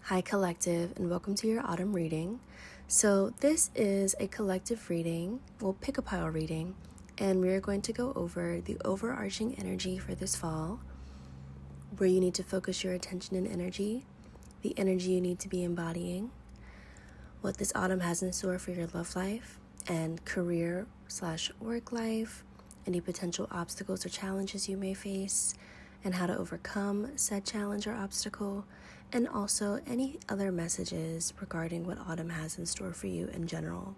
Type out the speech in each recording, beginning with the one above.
Hi Collective, and welcome to your autumn reading. So this is a collective reading, we'll pick a pile reading, and we're going to go over the overarching energy for this fall, where you need to focus your attention and energy, the energy you need to be embodying, what this autumn has in store for your love life and career/work life, any potential obstacles or challenges you may face, and how to overcome said challenge or obstacle, and also any other messages regarding what autumn has in store for you in general.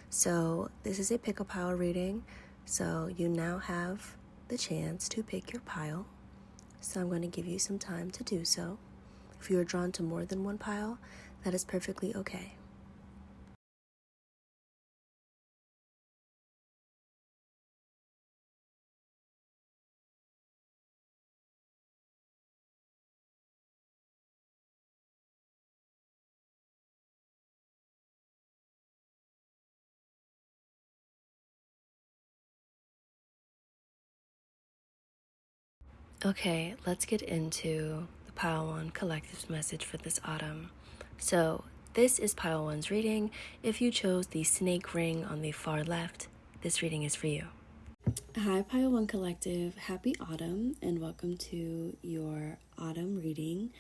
So this is a pick a pile reading, so you now have the chance to pick your pile. So I'm going to give you some time to do so. If you are drawn to more than one pile, that is perfectly okay. Okay, let's get into the Pile 1 Collective's message for this autumn. So, this is Pile 1's reading. If you chose the snake ring on the far left, this reading is for you. Hi, Pile 1 Collective. Happy autumn, and welcome to your autumn reading.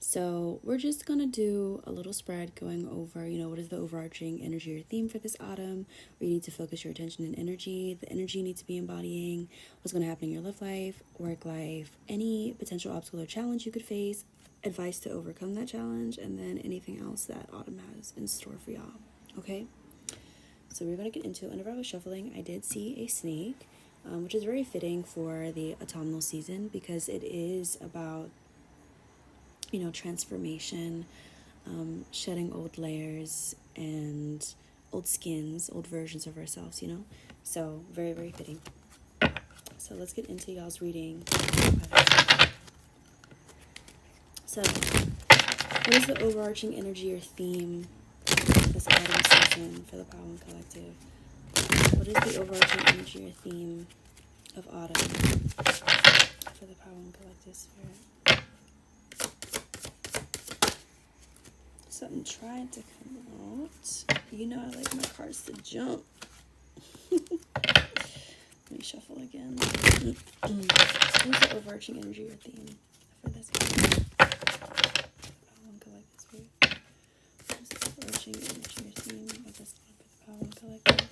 So we're just going to do a little spread going over, what is the overarching energy or theme for this autumn, where you need to focus your attention and energy, the energy you need to be embodying, what's going to happen in your love life, work life, any potential obstacle or challenge you could face, advice to overcome that challenge, and then anything else that autumn has in store for y'all. Okay? So we're going to get into it. Whenever I was shuffling, I did see a snake, which is very fitting for the autumnal season because it is about transformation, shedding old layers and old skins, old versions of ourselves, So very, very fitting. So let's get into y'all's reading. So what is the overarching energy or theme this autumn season for the Pile 1 Collective? What is the overarching energy or theme of autumn for the Pile 1 Collective Spirit? Something trying to come out. I like my cards to jump. Let me shuffle again. What's the overarching energy or theme for this one? Collective Spirit. What's the overarching energy or theme of this one for the Pile 1 Collective?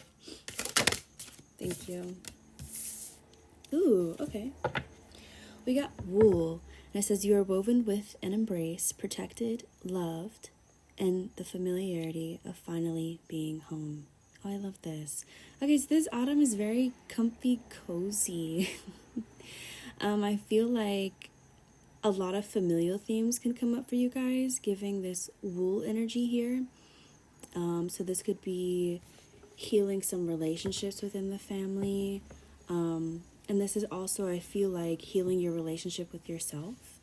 Thank you. Ooh, okay. We got wool. And it says, you are woven with an embrace, protected, loved, and the familiarity of finally being home. Oh, I love this. Okay, so this autumn is very comfy, cozy. I feel like a lot of familial themes can come up for you guys, giving this wool energy here. So this could be healing some relationships within the family. And this is also, I feel like, healing your relationship with yourself.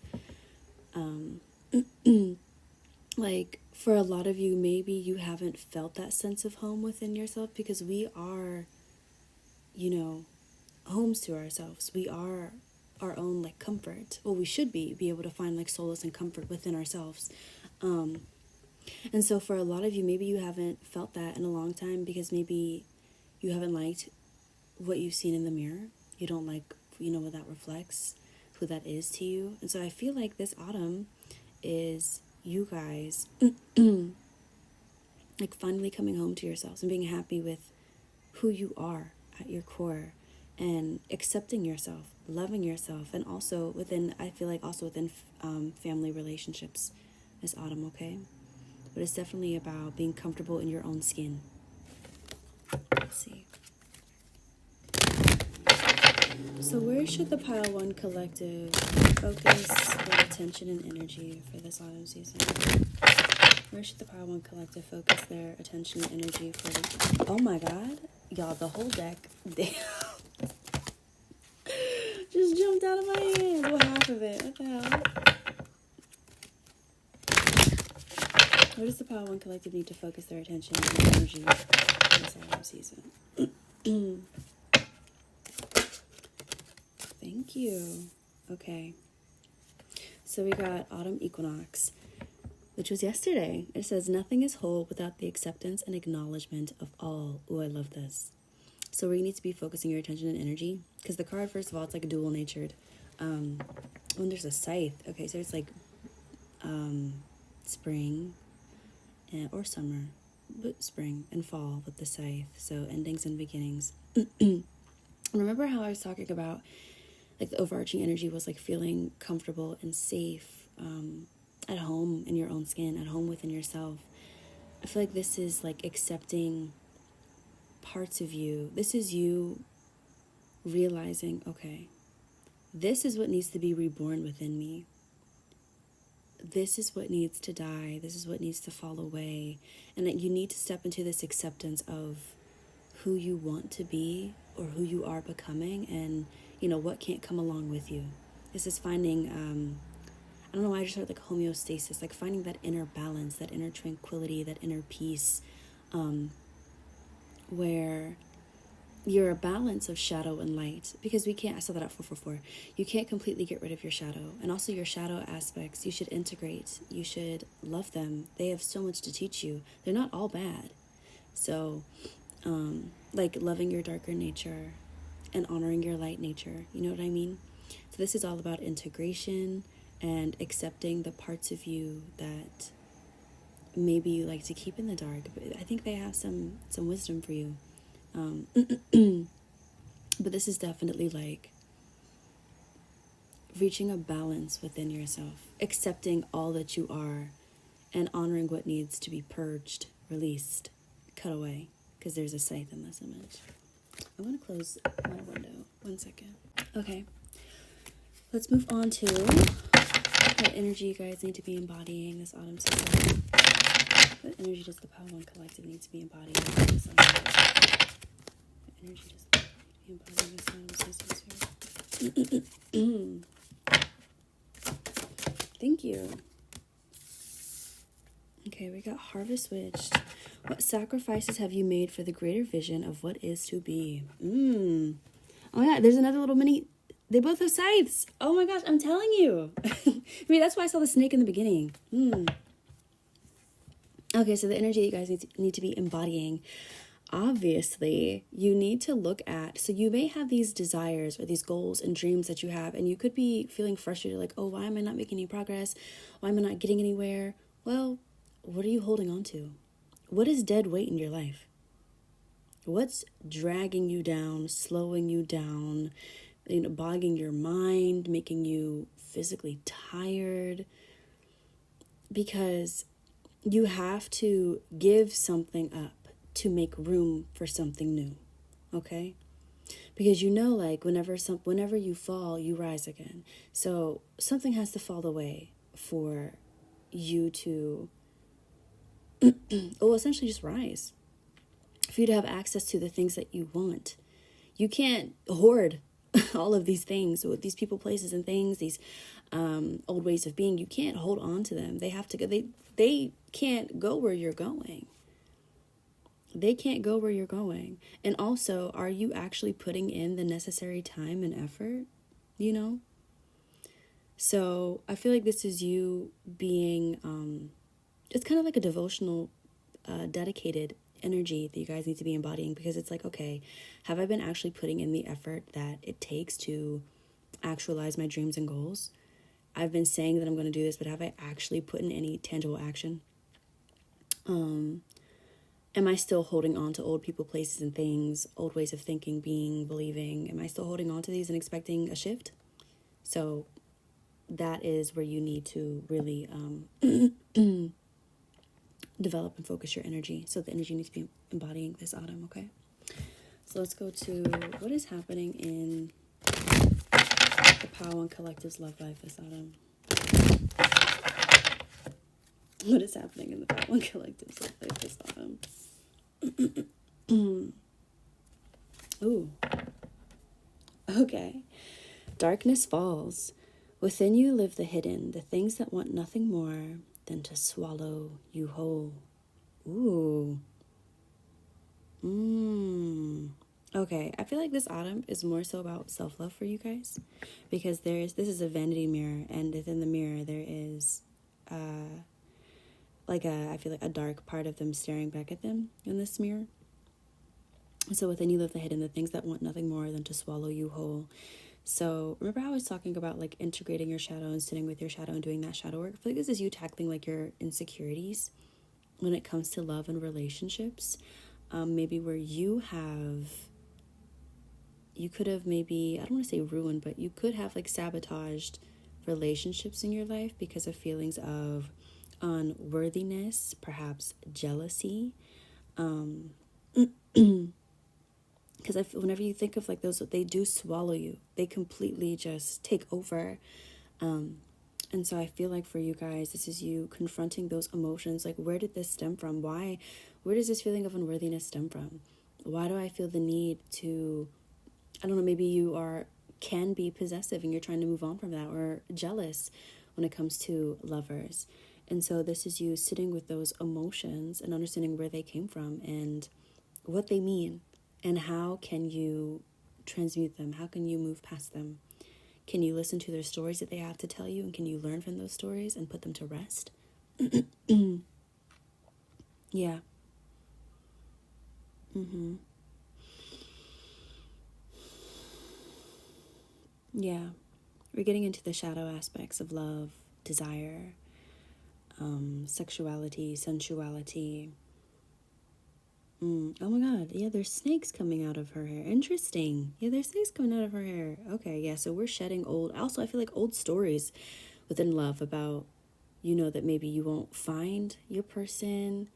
Like, for a lot of you, maybe you haven't felt that sense of home within yourself because we are, homes to ourselves. We are our own, comfort. Well, we should be able to find, solace and comfort within ourselves. And so for a lot of you, maybe you haven't felt that in a long time because maybe you haven't liked what you've seen in the mirror. You don't like, what that reflects, who that is to you. And so I feel like this autumn is you guys finally coming home to yourselves and being happy with who you are at your core and accepting yourself, loving yourself, and also within family relationships this autumn, okay? But it's definitely about being comfortable in your own skin. Let's see. So where should the Pile 1 Collective focus their attention and energy for this autumn season? Where should the Pile 1 Collective focus their attention and energy for the... Oh my god. Y'all, the whole deck just jumped out of my hand. Well, half of it. What the hell? Where does the Pile 1 Collective need to focus their attention and energy for this autumn season? Thank you. Okay. So we got autumn equinox. which was yesterday. It says, nothing is whole without the acceptance and acknowledgement of all. Ooh, I love this. So where you need to be focusing your attention and energy, because the card, first of all, it's like dual natured. When there's a scythe, okay, so it's like spring or summer, but spring and fall with the scythe. So endings and beginnings. Remember how I was talking about like the overarching energy was like feeling comfortable and safe, at home in your own skin, at home within yourself. I feel like this is like accepting parts of you. This is you realizing, okay, this is what needs to be reborn within me. This is what needs to die. This is what needs to fall away. And that you need to step into this acceptance of who you want to be or who you are becoming, and, you know, what can't come along with you. This is finding, I don't know why I just heard like homeostasis, like finding that inner balance, that inner tranquility, that inner peace, where you're a balance of shadow and light. Because we can't, I saw that at 444, you can't completely get rid of your shadow. And also your shadow aspects, you should integrate, you should love them. They have so much to teach you. They're not all bad. So, like loving your darker nature and honoring your light nature, you know what I mean? So this is all about integration and accepting the parts of you that maybe you like to keep in the dark, but I think they have some wisdom for you. But this is definitely like reaching a balance within yourself, accepting all that you are, and honoring what needs to be purged, released, cut away, because there's a scythe in this image. I'm going to close my window. 1 second. Okay. Let's move on to what energy you guys need to be embodying this autumn season. What energy does the Power One Collective need to be embodying this autumn season? What energy does the embodying this autumn season? Thank you. Okay, we got Harvest Witched. What sacrifices have you made for the greater vision of what is to be? Oh my god, there's another little mini. They both have scythes. Oh my gosh, I'm telling you. I mean, that's why I saw the snake in the beginning. Okay, so the energy you guys need to be embodying. Obviously, you need to look at, so you may have these desires or these goals and dreams that you have, and you could be feeling frustrated, like, oh, why am I not making any progress? Why am I not getting anywhere? Well, what are you holding on to? What is dead weight in your life? What's dragging you down, slowing you down, you know, bogging your mind, making you physically tired? Because you have to give something up to make room for something new, okay? Because you know, like, whenever you fall, you rise again. So something has to fall away for you to, essentially just rise. For you to have access to the things that you want. You can't hoard all of these things, with these people, places, and things, these old ways of being. You can't hold on to them. They have to go. They can't go where you're going. They can't go where you're going. And also, are you actually putting in the necessary time and effort? You know? So I feel like this is you being, it's kind of like a devotional, dedicated energy that you guys need to be embodying, because it's like, okay, have I been actually putting in the effort that it takes to actualize my dreams and goals? I've been saying that I'm going to do this, but have I actually put in any tangible action? Am I still holding on to old people, places, and things, old ways of thinking, being, believing? Am I still holding on to these and expecting a shift? So that is where you need to really develop and focus your energy. So the energy needs to be embodying this autumn, okay? So let's go to what is happening in the Power One Collective's love life this autumn. What is happening in the Power One Collective's love life this autumn? Ooh. Okay. Darkness falls. Within you live the hidden, the things that want nothing more than to swallow you whole. Ooh. Okay, I feel like this autumn is more so about self-love for you guys, because this is a vanity mirror, and within the mirror there is I feel like a dark part of them staring back at them in this mirror. So within you live the hidden, the things that want nothing more than to swallow you whole. So remember how I was talking about like integrating your shadow and sitting with your shadow and doing that shadow work? I feel like this is you tackling like your insecurities when it comes to love and relationships. Maybe where you could have maybe, I don't want to say ruined, but you could have like sabotaged relationships in your life because of feelings of unworthiness, perhaps jealousy. Because whenever you think of like those, they do swallow you. They completely just take over. And so I feel like for you guys, this is you confronting those emotions. Like, where did this stem from? Where does this feeling of unworthiness stem from? Why do I feel the need to, I don't know, maybe you can be possessive and you're trying to move on from that, or jealous when it comes to lovers. And so this is you sitting with those emotions and understanding where they came from and what they mean. And how can you transmute them? How can you move past them? Can you listen to their stories that they have to tell you? And can you learn from those stories and put them to rest? Yeah. Yeah. We're getting into the shadow aspects of love, desire, sexuality, sensuality. Oh my God. Yeah, there's snakes coming out of her hair. Interesting. Yeah, there's snakes coming out of her hair. Okay, yeah, so we're shedding also I feel like old stories within love about, that maybe you won't find your person,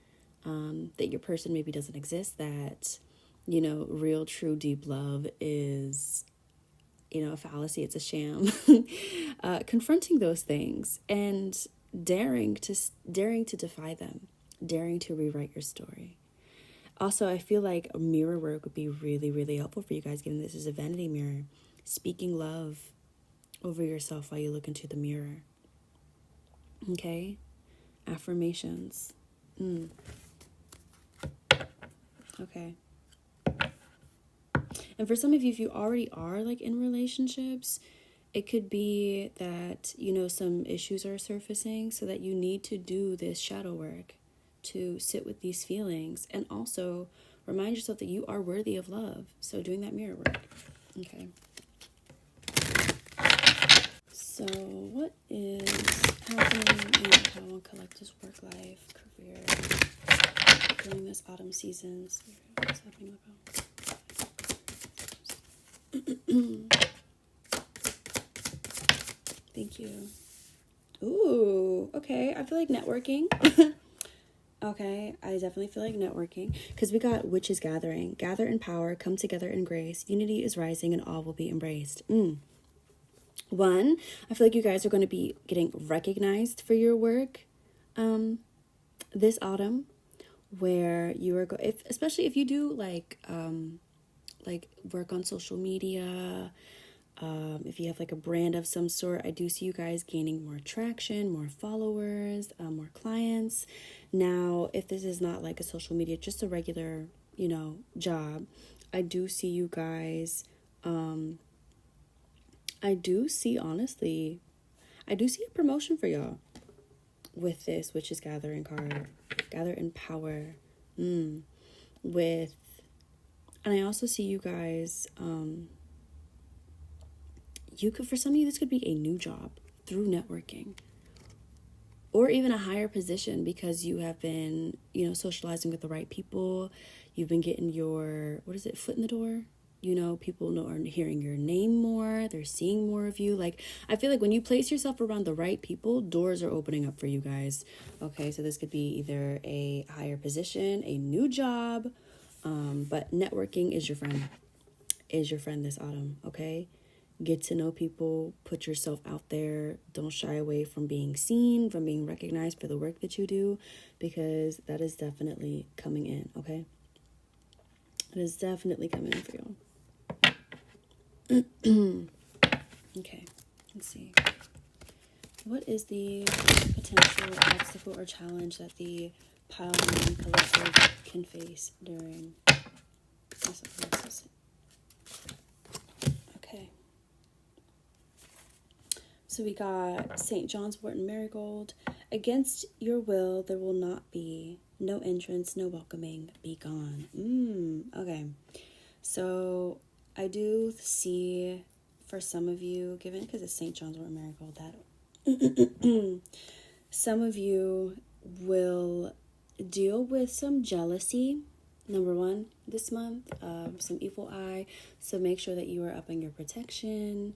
that your person maybe doesn't exist, that, real, true, deep love is, a fallacy, it's a sham. Confronting those things and daring to defy them, daring to rewrite your story. Also, I feel like mirror work would be really, really helpful for you guys, given this is a vanity mirror. Speaking love over yourself while you look into the mirror. Okay? Affirmations. Okay. And for some of you, if you already are like in relationships, it could be that, some issues are surfacing so that you need to do this shadow work to sit with these feelings and also remind yourself that you are worthy of love. So doing that mirror work. Okay. So what is happening in Kyle Collective's work life, career during this autumn season? What's happening about? Thank you. Ooh, okay. I feel like networking. Okay, I definitely feel like networking because we got witches gathering. Gather in power, come together in grace. Unity is rising and all will be embraced. One, I feel like you guys are going to be getting recognized for your work this autumn, where you are especially if you do like work on social media. If you have like a brand of some sort, I do see you guys gaining more traction, more followers, more clients. Now, if this is not like a social media, just a regular, job, I do see you guys, I do see a promotion for y'all with this Witches Gathering card. Gather in power. And I also see you guys, for some of you, this could be a new job through networking, or even a higher position because you have been, socializing with the right people. You've been getting your, foot in the door. People are hearing your name more. They're seeing more of you. Like, I feel like when you place yourself around the right people, doors are opening up for you guys. Okay, so this could be either a higher position, a new job, but networking is your friend. This autumn, okay? Get to know people, put yourself out there. Don't shy away from being seen, from being recognized for the work that you do, because that is definitely coming in, okay? It is definitely coming in for you. Okay, let's see. What is the potential obstacle or challenge that the Pile Moon Collective can face during this? Okay. So we got St. John's Wort and Marigold, Against your will, there will not be no entrance, no welcoming, be gone. Okay. So I do see for some of you, given because it's St. John's Wort Miracle, that some of you will deal with some jealousy, number one, this month, some evil eye. So make sure that you are upping your protection,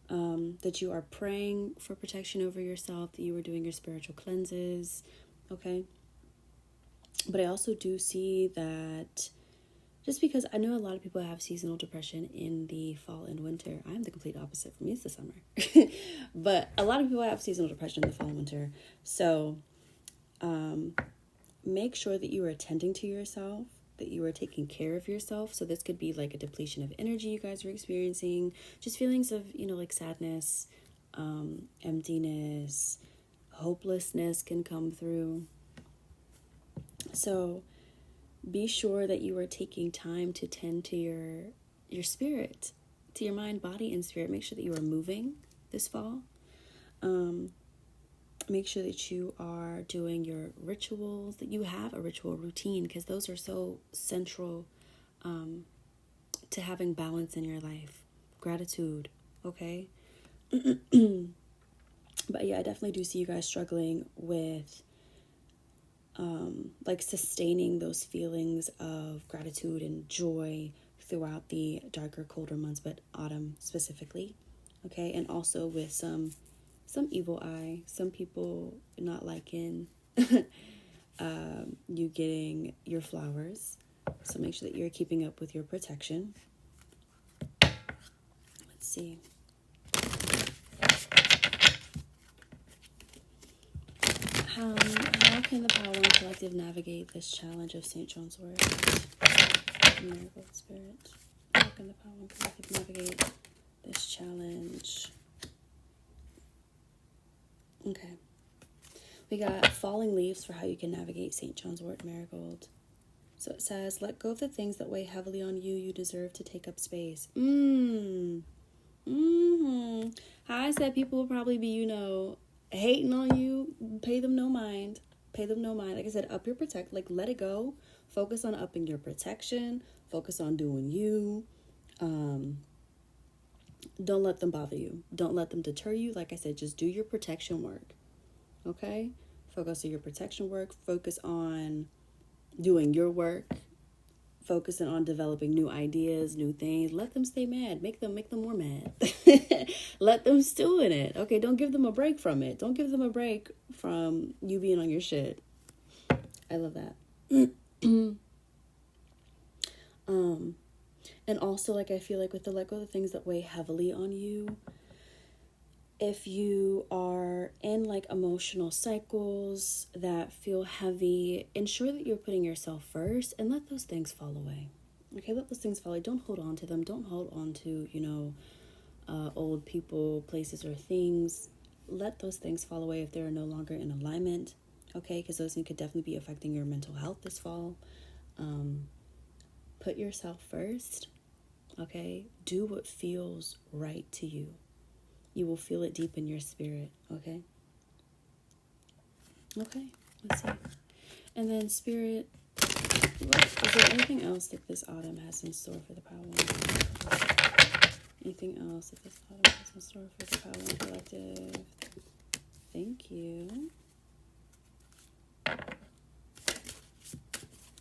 that you are praying for protection over yourself, that you are doing your spiritual cleanses, okay? But I also do see that, just because I know a lot of people have seasonal depression in the fall and winter. I'm the complete opposite. For me, it's the summer. But a lot of people have seasonal depression in the fall and winter. So make sure that you are attending to yourself, that you are taking care of yourself. So this could be like a depletion of energy you guys are experiencing, just feelings of, like sadness, emptiness, hopelessness can come through. So be sure that you are taking time to tend to your spirit, to your mind, body, and spirit. Make sure that you are moving this fall. Make sure that you are doing your rituals, that you have a ritual routine, because those are so central to having balance in your life. Gratitude, okay? But yeah, I definitely do see you guys struggling with like sustaining those feelings of gratitude and joy throughout the darker, colder months, but autumn specifically, okay? And also with some evil eye, some people not liking you getting your flowers. So make sure that you're keeping up with your protection. Let's see. How can the Power One Collective navigate this challenge of St. John's Wort? Miracle Spirit. How can the Power One Collective navigate this challenge? Okay. We got falling leaves for how you can navigate St. John's Wort Miracle. So it says, let go of the things that weigh heavily on you. You deserve to take up space. How I said people will probably be, hating on you. Pay them no mind. Like I said, up your let it go. Focus on upping your protection. Focus on doing you. Don't let them bother you. Don't let them deter you. Like I said, just do your protection work. Okay? Focus on your protection work. Focus on doing your work. Focusing on developing new ideas, new things. Let them stay mad. Make them more mad. Let them stew in it. Okay, don't give them a break from it. Don't give them a break from you being on your shit. I love that. And also, I feel like with the let go of the things that weigh heavily on you, if you are in emotional cycles that feel heavy, ensure that you're putting yourself first and let those things fall away. Okay, let those things fall away. Don't hold on to them. Don't hold on to, old people, places, or things. Let those things fall away if they're no longer in alignment. Okay, because those things could definitely be affecting your mental health this fall. Put yourself first. Okay, do what feels right to you. You will feel it deep in your spirit, okay? Okay, let's see. And then spirit, is there anything else that this autumn has in store for the Power One? Anything else that this autumn has in store for the Power One Collective? Thank you.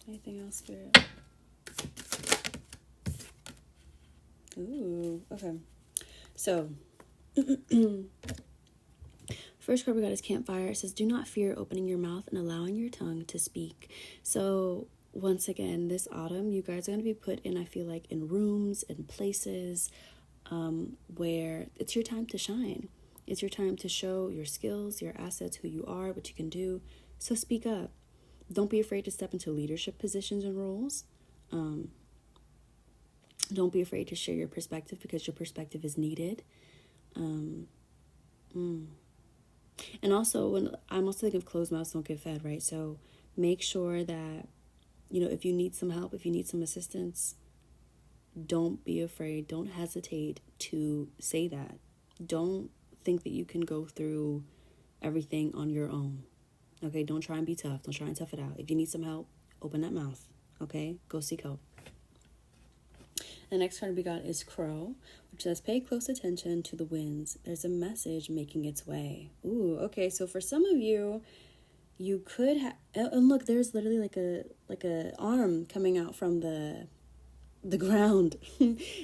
Anything else, spirit? Ooh, okay. So, first card we got is Campfire. It says, do not fear opening your mouth and allowing your tongue to speak. So once again, this autumn, you guys are going to be put in, I feel like, in rooms and places where it's your time to shine. It's your time to show your skills, your assets, who you are, what you can do. So speak up. Don't be afraid to step into leadership positions and roles. Don't be afraid to share your perspective because your perspective is needed. And also, when I'm also thinking of closed mouths don't get fed, right? So make sure that, if you need some help, if you need some assistance, don't be afraid. Don't hesitate to say that. Don't think that you can go through everything on your own. Okay, don't try and be tough. Don't try and tough it out. If you need some help, open that mouth. Okay, go seek help. The next card we got is Crow, which says, pay close attention to the winds. There's a message making its way. Ooh, okay, so for some of you, you could have, and look, there's literally like a arm coming out from the ground.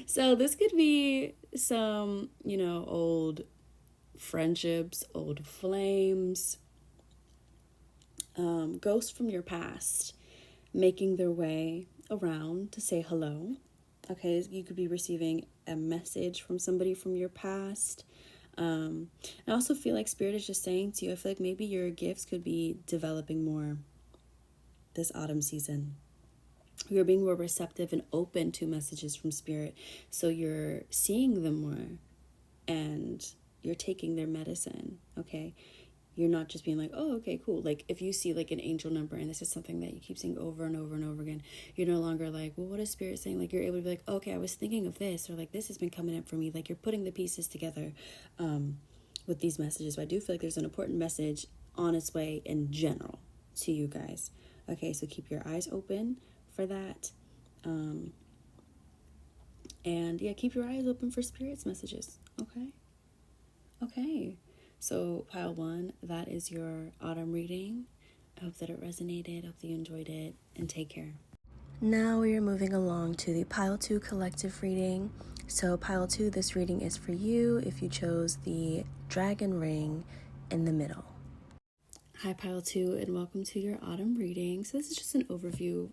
So this could be some, old friendships, old flames, ghosts from your past making their way around to say hello. Okay, you could be receiving a message from somebody from your past. I also feel like Spirit is just saying to you, I feel like maybe your gifts could be developing more this autumn season. You're being more receptive and open to messages from Spirit. So you're seeing them more and you're taking their medicine, okay? You're not just being like, oh, okay, cool. Like if you see like an angel number and this is something that you keep seeing over and over and over again, you're no longer like, well, what is Spirit saying? Like you're able to be like, okay, I was thinking of this, or like this has been coming up for me. Like you're putting the pieces together with these messages. But I do feel like there's an important message on its way in general to you guys. Okay, so keep your eyes open for that. And yeah, keep your eyes open for Spirit's messages. Okay. So pile 1, that is your autumn reading. I hope that it resonated. I hope that you enjoyed it, and take care. Now we are moving along to the pile 2 collective reading. So pile 2, this reading is for you if you chose the dragon ring in the middle. Hi pile 2, and welcome to your autumn reading. So this is just an overview,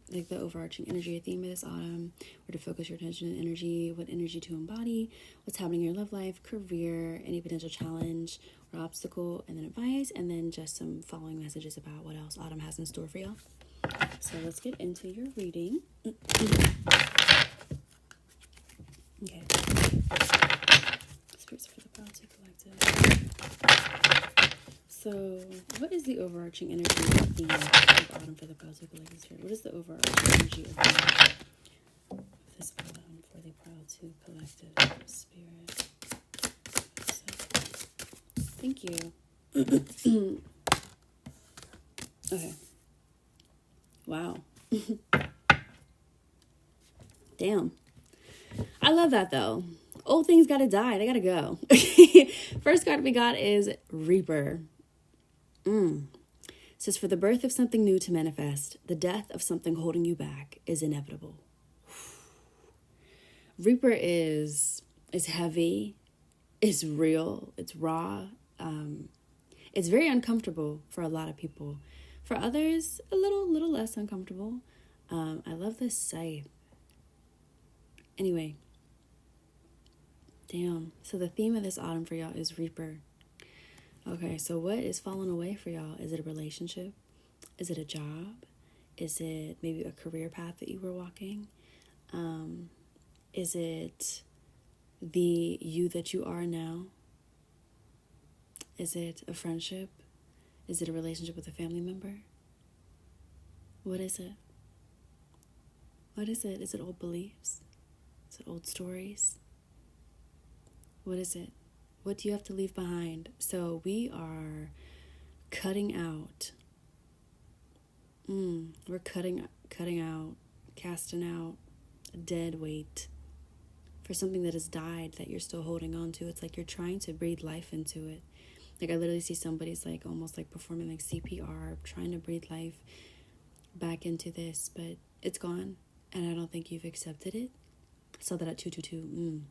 like the overarching energy or theme of this autumn, where to focus your attention and energy, what energy to embody, what's happening in your love life, career, any potential challenge or obstacle, and then advice, and then just some following messages about what else autumn has in store for y'all. So let's get into your reading. Okay. Spirits for the pile 2 collective. So, what is the overarching energy of the autumn for the pile 2 collective here? What is the overarching energy of this autumn for the pile 2 collective Spirit? So, thank you. Okay. Wow. Damn. I love that though. Old things gotta die. They gotta go. First card we got is Reaper. It says, for the birth of something new to manifest, the death of something holding you back is inevitable. Reaper is heavy, is real, it's raw. It's very uncomfortable for a lot of people. For others, a little less uncomfortable. I love this scythe. Anyway. Damn. So the theme of this autumn for y'all is Reaper. Okay, so what is falling away for y'all? Is it a relationship? Is it a job? Is it maybe a career path that you were walking? Is it the you that you are now? Is it a friendship? Is it a relationship with a family member? What is it? What is it? Is it old beliefs? Is it old stories? What is it? What do you have to leave behind? So we are cutting out. We're cutting out, casting out a dead weight for something that has died that you're still holding on to. It's like you're trying to breathe life into it. Like I literally see somebody's like almost like performing like CPR, trying to breathe life back into this, but it's gone. And I don't think you've accepted it. I saw that at 222.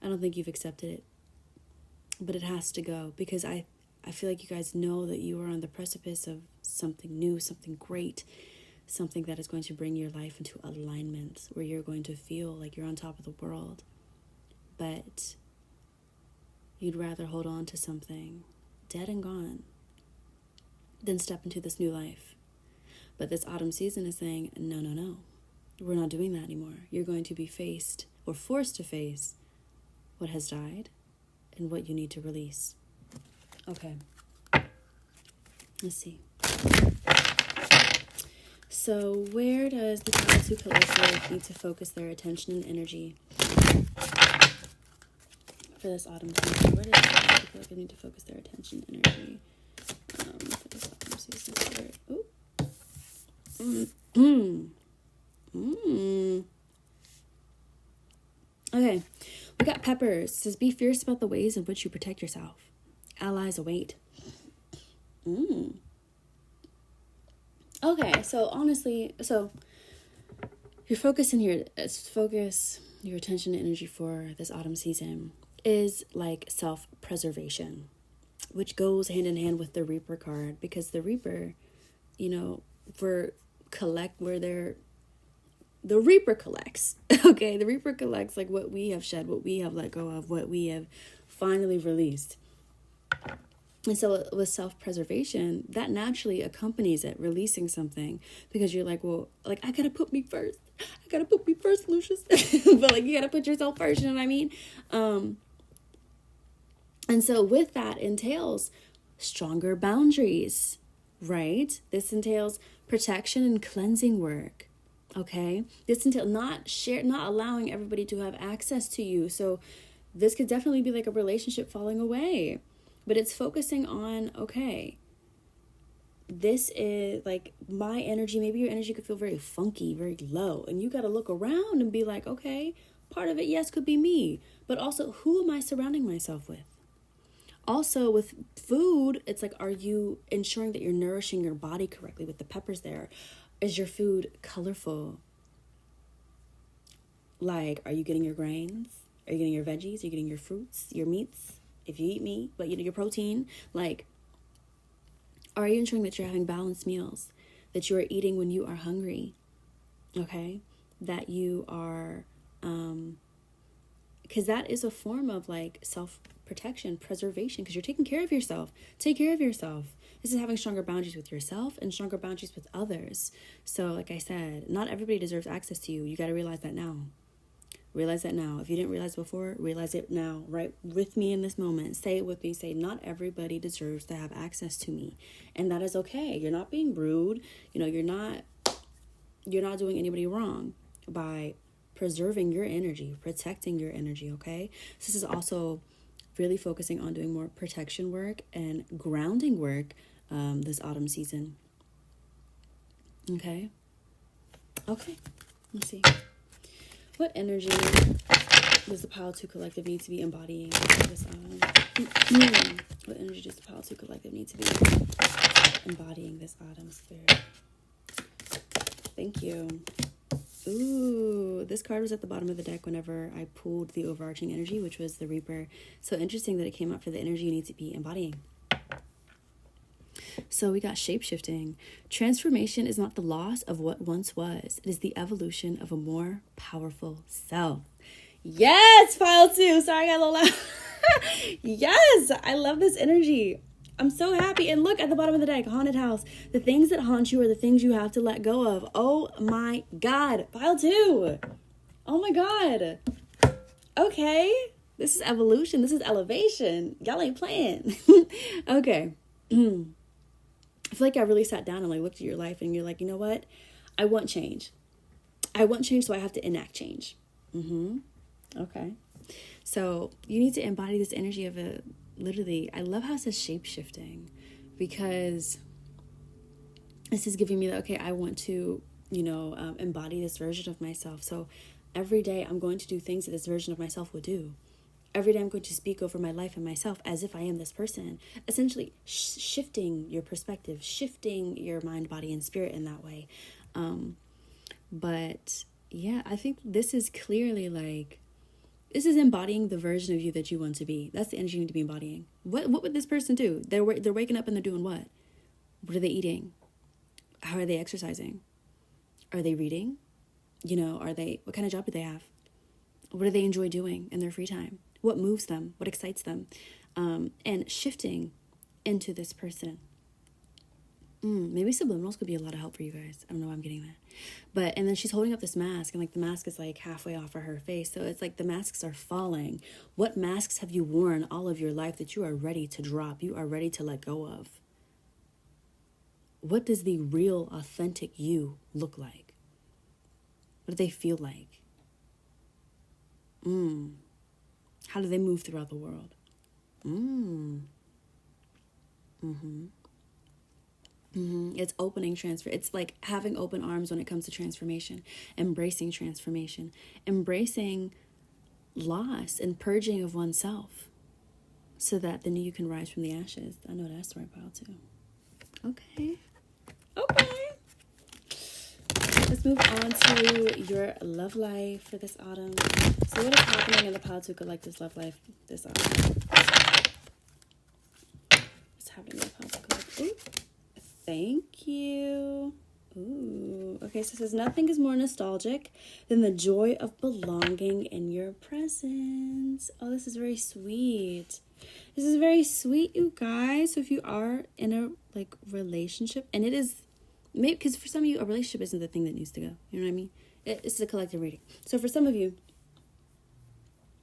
I don't think you've accepted it. But it has to go, because I feel like you guys know that you are on the precipice of something new, something great, something that is going to bring your life into alignment, where you're going to feel like you're on top of the world. But you'd rather hold on to something dead and gone than step into this new life. But this autumn season is saying, no. We're not doing that anymore. You're going to be faced or forced to face what has died and what you need to release. Okay. Let's see. So where does the pile 2 collective need to focus their attention and energy for this autumn season? Where does the pile 2 collective need to focus their attention and energy for this autumn see some color. Ooh. Okay, we got peppers. It says, be fierce about the ways in which you protect yourself. Allies await. Okay, so honestly, your focus in here, your attention and energy for this autumn season is like self-preservation, which goes hand in hand with the Reaper card, because the Reaper, the Reaper collects. Okay, the Reaper collects like what we have shed, what we have let go of, what we have finally released. And so with self-preservation, that naturally accompanies it, releasing something, because you're like, well, like, I gotta put me first. I gotta put me first, Lucius. But like, you gotta put yourself first, you know what I mean? And so with that entails stronger boundaries, right? This entails protection and cleansing work. Okay, this entails not allowing everybody to have access to you. So this could definitely be like a relationship falling away, but it's focusing on, okay, this is like my energy. Maybe your energy could feel very funky, very low, and you got to look around and be like, okay, part of it, yes, could be me, but also who am I surrounding myself with? Also with food, it's like, are you ensuring that you're nourishing your body correctly with the peppers there? Is your food colorful? Like, are you getting your grains? Are you getting your veggies? Are you getting your fruits, your meats? If you eat meat, but your protein, like, are you ensuring that you're having balanced meals? That you are eating when you are hungry? Okay? That you are, because that is a form of like self-protection, preservation, because you're taking care of yourself. Take care of yourself. This is having stronger boundaries with yourself and stronger boundaries with others. So like I said, not everybody deserves access to you. You got to realize that now. Realize that now. If you didn't realize before, realize it now, right with me in this moment. Say it with me. Say, not everybody deserves to have access to me. And that is okay. You're not being rude. You're not doing anybody wrong by preserving your energy, protecting your energy, okay? So this is also really focusing on doing more protection work and grounding work this autumn season. Okay, let's see. What energy does the Pile 2 Collective need to be embodying this autumn? What energy does the Pile 2 Collective need to be embodying this autumn, Spirit? Thank you. Ooh, this card was at the bottom of the deck whenever I pulled the overarching energy, which was the Reaper. So interesting that it came up for the energy you need to be embodying. So we got shape-shifting. Transformation is not the loss of what once was. It is the evolution of a more powerful self. Yes, Pile 2. Sorry, I got a little loud. Yes, I love this energy. I'm so happy. And look at the bottom of the deck, haunted house. The things that haunt you are the things you have to let go of. Oh my God. Pile 2. Oh my God. Okay. This is evolution. This is elevation. Y'all ain't playing. Okay. I feel like I really sat down and like looked at your life and you're like, you know what? I want change. I want change, so I have to enact change. Okay. So you need to embody this energy of a, literally, I love how it says shape-shifting, because this is giving me that, okay, I want to, embody this version of myself. So every day I'm going to do things that this version of myself would do. Every day I'm going to speak over my life and myself as if I am this person. Essentially shifting your perspective, shifting your mind, body, and spirit in that way. But yeah, I think this is clearly like, this is embodying the version of you that you want to be. That's the energy you need to be embodying. What would this person do? They're waking up and they're doing what? What are they eating? How are they exercising? Are they reading? What kind of job do they have? What do they enjoy doing in their free time? What moves them? What excites them? And shifting into this person. Maybe subliminals could be a lot of help for you guys. I don't know why I'm getting that. And then she's holding up this mask, and like the mask is like halfway off of her face. So it's like the masks are falling. What masks have you worn all of your life that you are ready to drop? You are ready to let go of? What does the real, authentic you look like? What do they feel like? How do they move throughout the world? It's opening transfer. It's like having open arms when it comes to transformation, embracing transformation, embracing loss and purging of oneself so that then you can rise from the ashes. I know that's the right pile too. Okay. Let's move on to your love life for this autumn. So what is happening in the pile to collective's love life this autumn? What's happening in the pile to collective? Ooh. Thank you. Ooh. Okay, so it says nothing is more nostalgic than the joy of belonging in your presence. Oh, this is very sweet. This is very sweet, you guys. So if you are in a relationship, and it is maybe because for some of you a relationship isn't the thing that needs to go. You know what I mean? It's a collective reading. So for some of you,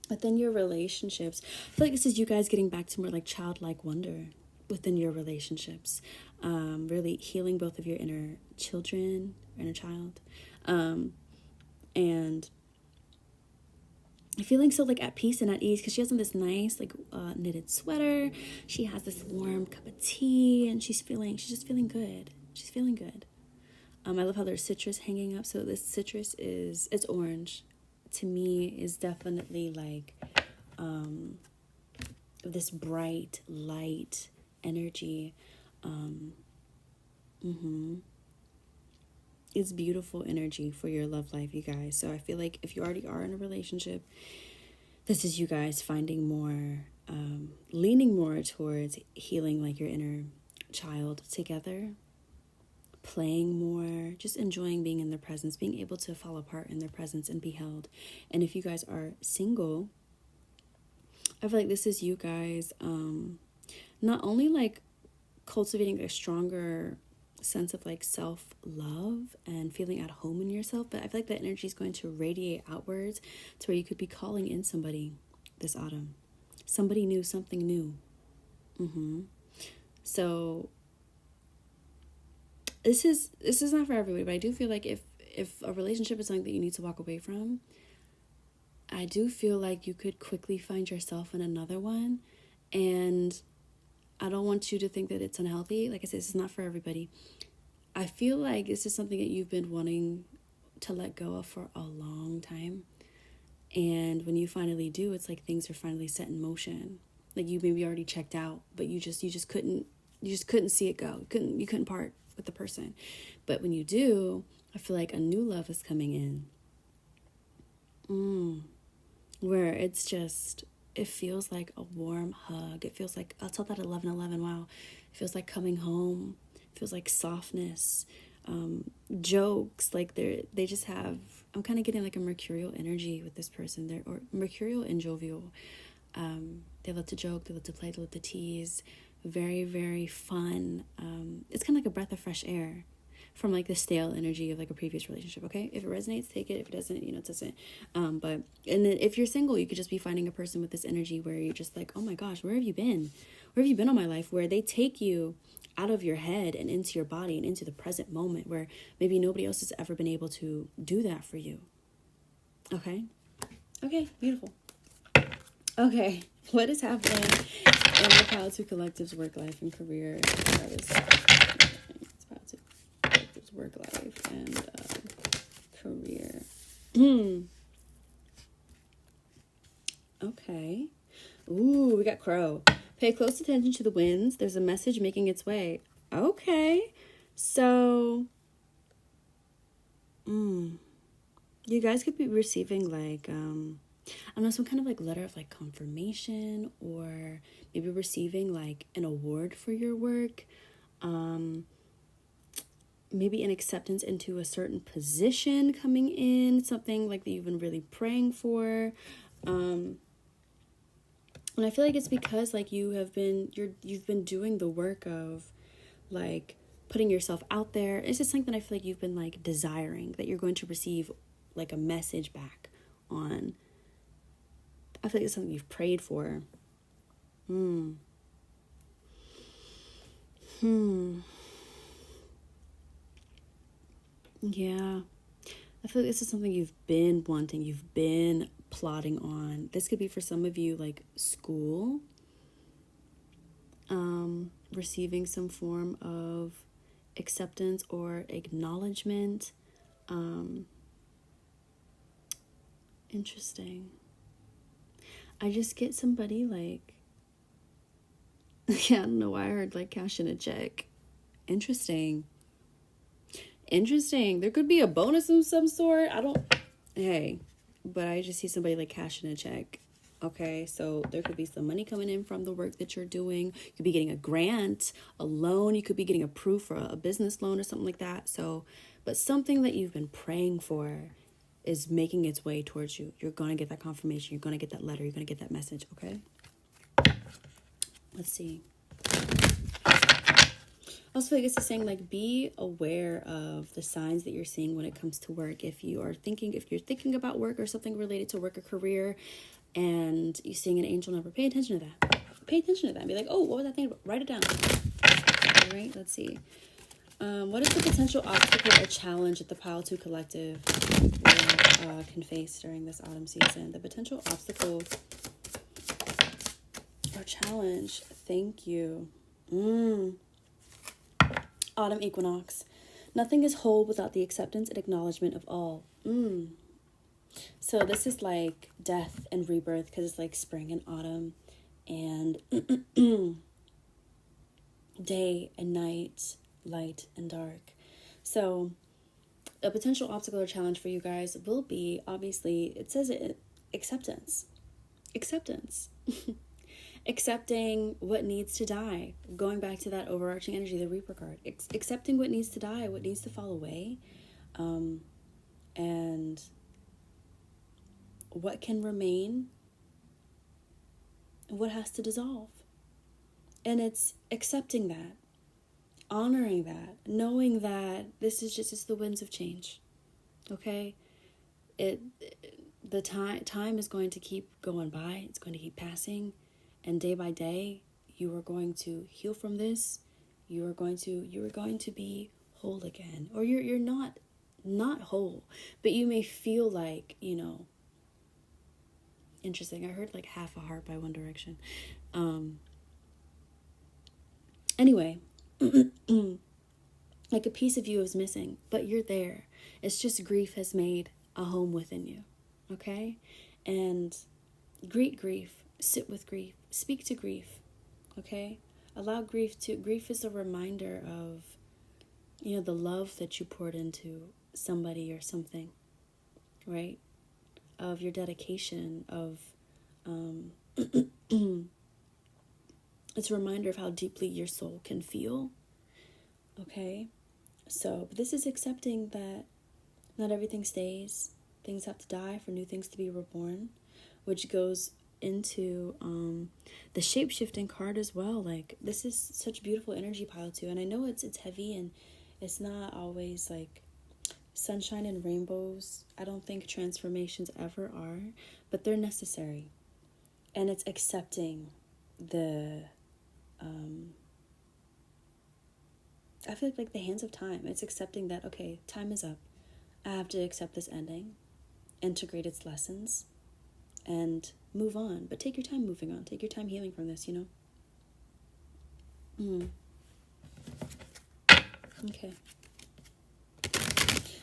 within your relationships, I feel like this is you guys getting back to more like childlike wonder within your relationships. Really healing both of your inner children, inner child, and feeling so like at peace and at ease because she has on this nice knitted sweater. She has this warm cup of tea, and she's just feeling good. She's feeling good. I love how there's citrus hanging up. So this citrus it's orange. To me, is definitely like this bright light energy. It's beautiful energy for your love life, you guys. So I feel like if you already are in a relationship, this is you guys finding more, leaning more towards healing like your inner child together, playing more, just enjoying being in their presence, being able to fall apart in their presence and be held. And if you guys are single, I feel like this is you guys not only like cultivating a stronger sense of like self-love and feeling at home in yourself, but I feel like that energy is going to radiate outwards to where you could be calling in somebody this autumn, somebody new, something new. So this is not for everybody, but I do feel like if a relationship is something that you need to walk away from, I do feel like you could quickly find yourself in another one. And I don't want you to think that it's unhealthy. Like I said, this is not for everybody. I feel like this is something that you've been wanting to let go of for a long time. And when you finally do, it's like things are finally set in motion. Like you maybe already checked out, but you just couldn't see it go. You couldn't part with the person. But when you do, I feel like a new love is coming in. Where it's just, it feels like a warm hug. It feels like, I'll tell that 11:11, wow. It feels like coming home. It feels like softness, jokes. Like they just have, I'm kind of getting like a mercurial energy with this person. Or mercurial and jovial. They love to joke, they love to play, they love to tease. Very, very fun. It's kind of like a breath of fresh air from like the stale energy of like a previous relationship. Okay, if it resonates, take it. If it doesn't, it doesn't. And then if you're single, you could just be finding a person with this energy where you're just like, oh my gosh, where have you been? Where have you been all my life? Where they take you out of your head and into your body and into the present moment, where maybe nobody else has ever been able to do that for you. Okay, beautiful. Okay, what is happening in the Pile 2 Collective's work life and career? Work life and career. Okay. Ooh, we got Crow. Pay close attention to the winds. There's a message making its way. Okay. So, you guys could be receiving like, I don't know, some kind of like letter of like confirmation, or maybe receiving like an award for your work. Maybe an acceptance into a certain position coming in, something like that you've been really praying for. And I feel like it's because like you've been doing the work of like putting yourself out there. It's just something that I feel like you've been like desiring, that you're going to receive like a message back on. I feel like it's something you've prayed for. Yeah, I feel like this is something you've been wanting, you've been plotting on. This could be for some of you like school, receiving some form of acceptance or acknowledgement. Interesting. I just get somebody like, yeah, I don't know why I heard like cash in a check. Interesting. There could be a bonus of some sort. But I just see somebody like cash in a check. Okay, so there could be some money coming in from the work that you're doing. You could be getting a grant, a loan. You could be getting approved for a business loan or something like that. So, but something that you've been praying for is making its way towards you. You're going to get that confirmation. You're going to get that letter. You're going to get that message, okay? Let's see. Also, I guess it's saying like be aware of the signs that you're seeing when it comes to work. If you're thinking about work or something related to work or career, and you're seeing an angel number, pay attention to that. Pay attention to that. Be like, oh, what was that thing about? Write it down. All right, let's see. What is the potential obstacle or challenge that the Pile 2 Collective can face during this autumn season? The potential obstacle or challenge. Thank you. Autumn equinox. Nothing is whole without the acceptance and acknowledgement of all. So this is like death and rebirth, because it's like spring and autumn and day and night, light and dark. So a potential obstacle or challenge for you guys will be, obviously, it says it, acceptance. Accepting what needs to die. Going back to that overarching energy, the Reaper card. Accepting what needs to die, what needs to fall away. And what can remain, what has to dissolve. And it's accepting that, honoring that, knowing that this is just, it's the winds of change. Okay? The time is going to keep going by. It's going to keep passing. And day by day, you are going to heal from this. You are going to be whole again. Or you're not whole, but you may feel like, interesting. I heard like half a heart by One Direction. Anyway, like a piece of you is missing, but you're there. It's just grief has made a home within you. Okay? And greet grief. Sit with grief. Speak to grief. Okay? Allow grief is a reminder of, the love that you poured into somebody or something, right? Of your dedication, of, it's a reminder of how deeply your soul can feel. Okay? So, but this is accepting that not everything stays. Things have to die for new things to be reborn, which goes into the shape-shifting card as well. Like, this is such beautiful energy, Pile 2, and I know it's heavy and it's not always like sunshine and rainbows. I don't think transformations ever are, but they're necessary. And it's accepting the I feel like the hands of time. It's accepting that, okay, time is up. I have to accept this ending, integrate its lessons, and move on. But take your time moving on. Take your time healing from this, Okay.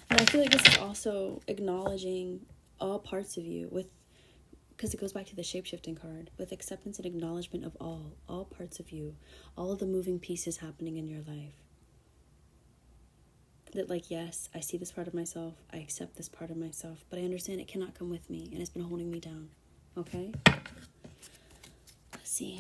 And I feel like this is also acknowledging all parts of you because it goes back to the shape-shifting card, with acceptance and acknowledgement of all parts of you, all of the moving pieces happening in your life. That, like, yes, I see this part of myself, I accept this part of myself, but I understand it cannot come with me, and it's been holding me down. Okay? Let's see.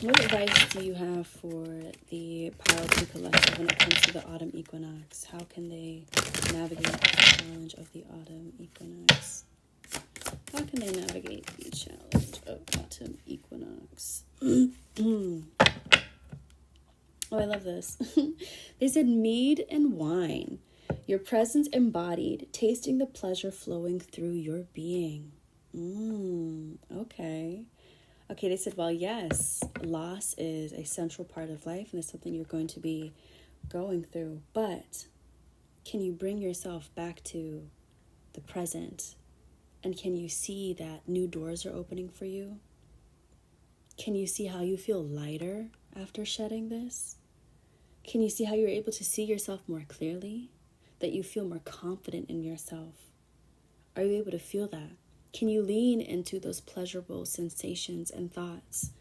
What advice do you have for the Pile 2 Collective when it comes to the autumn equinox? How can they navigate the challenge of the autumn equinox? How can they navigate the challenge of autumn equinox? Oh, I love this. They said mead and wine, your presence embodied, tasting the pleasure flowing through your being. Okay. Okay, they said, well, yes, loss is a central part of life and it's something you're going to be going through. But can you bring yourself back to the present? And can you see that new doors are opening for you? Can you see how you feel lighter after shedding this? Can you see how you're able to see yourself more clearly? That you feel more confident in yourself? Are you able to feel that? Can you lean into those pleasurable sensations and thoughts?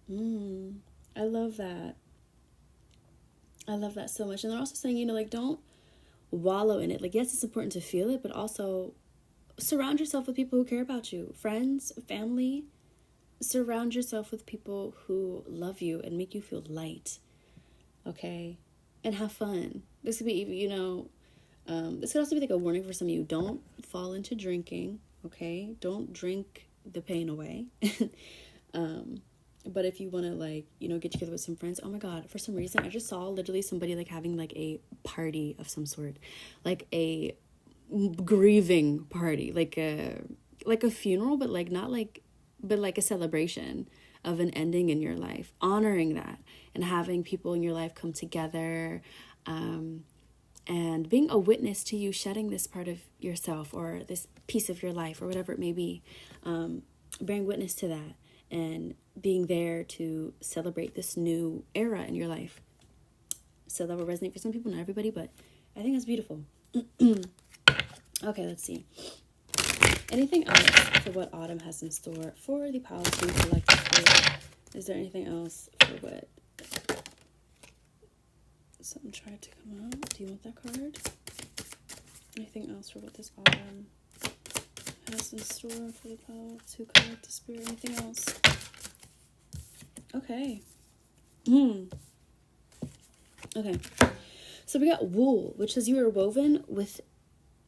I love that. I love that so much. And they're also saying, like, don't wallow in it. Like, yes, it's important to feel it, but also surround yourself with people who care about you. Friends, family. Surround yourself with people who love you and make you feel light. Okay? And have fun. This could be even, this could also be like a warning for some of you. Don't fall into drinking. Okay? Don't drink the pain away. But if you want to, get together with some friends, oh my God, for some reason, I just saw literally somebody, having, a party of some sort. Like a grieving party. Like a funeral, but, but a celebration of an ending in your life. Honoring that. And having people in your life come together. And being a witness to you shedding this part of yourself or this piece of your life or whatever it may be. Bearing witness to that. And being there to celebrate this new era in your life. So that will resonate for some people, not everybody, but I think that's beautiful. Okay, let's see. Anything else for what autumn has in store for the policy collective? Is there anything else for what? Something tried to come out. Do you want that card? Anything else for what this autumn has in store for the power to collect the spirit? Anything else? Okay. Okay. So we got wool, which says you are woven with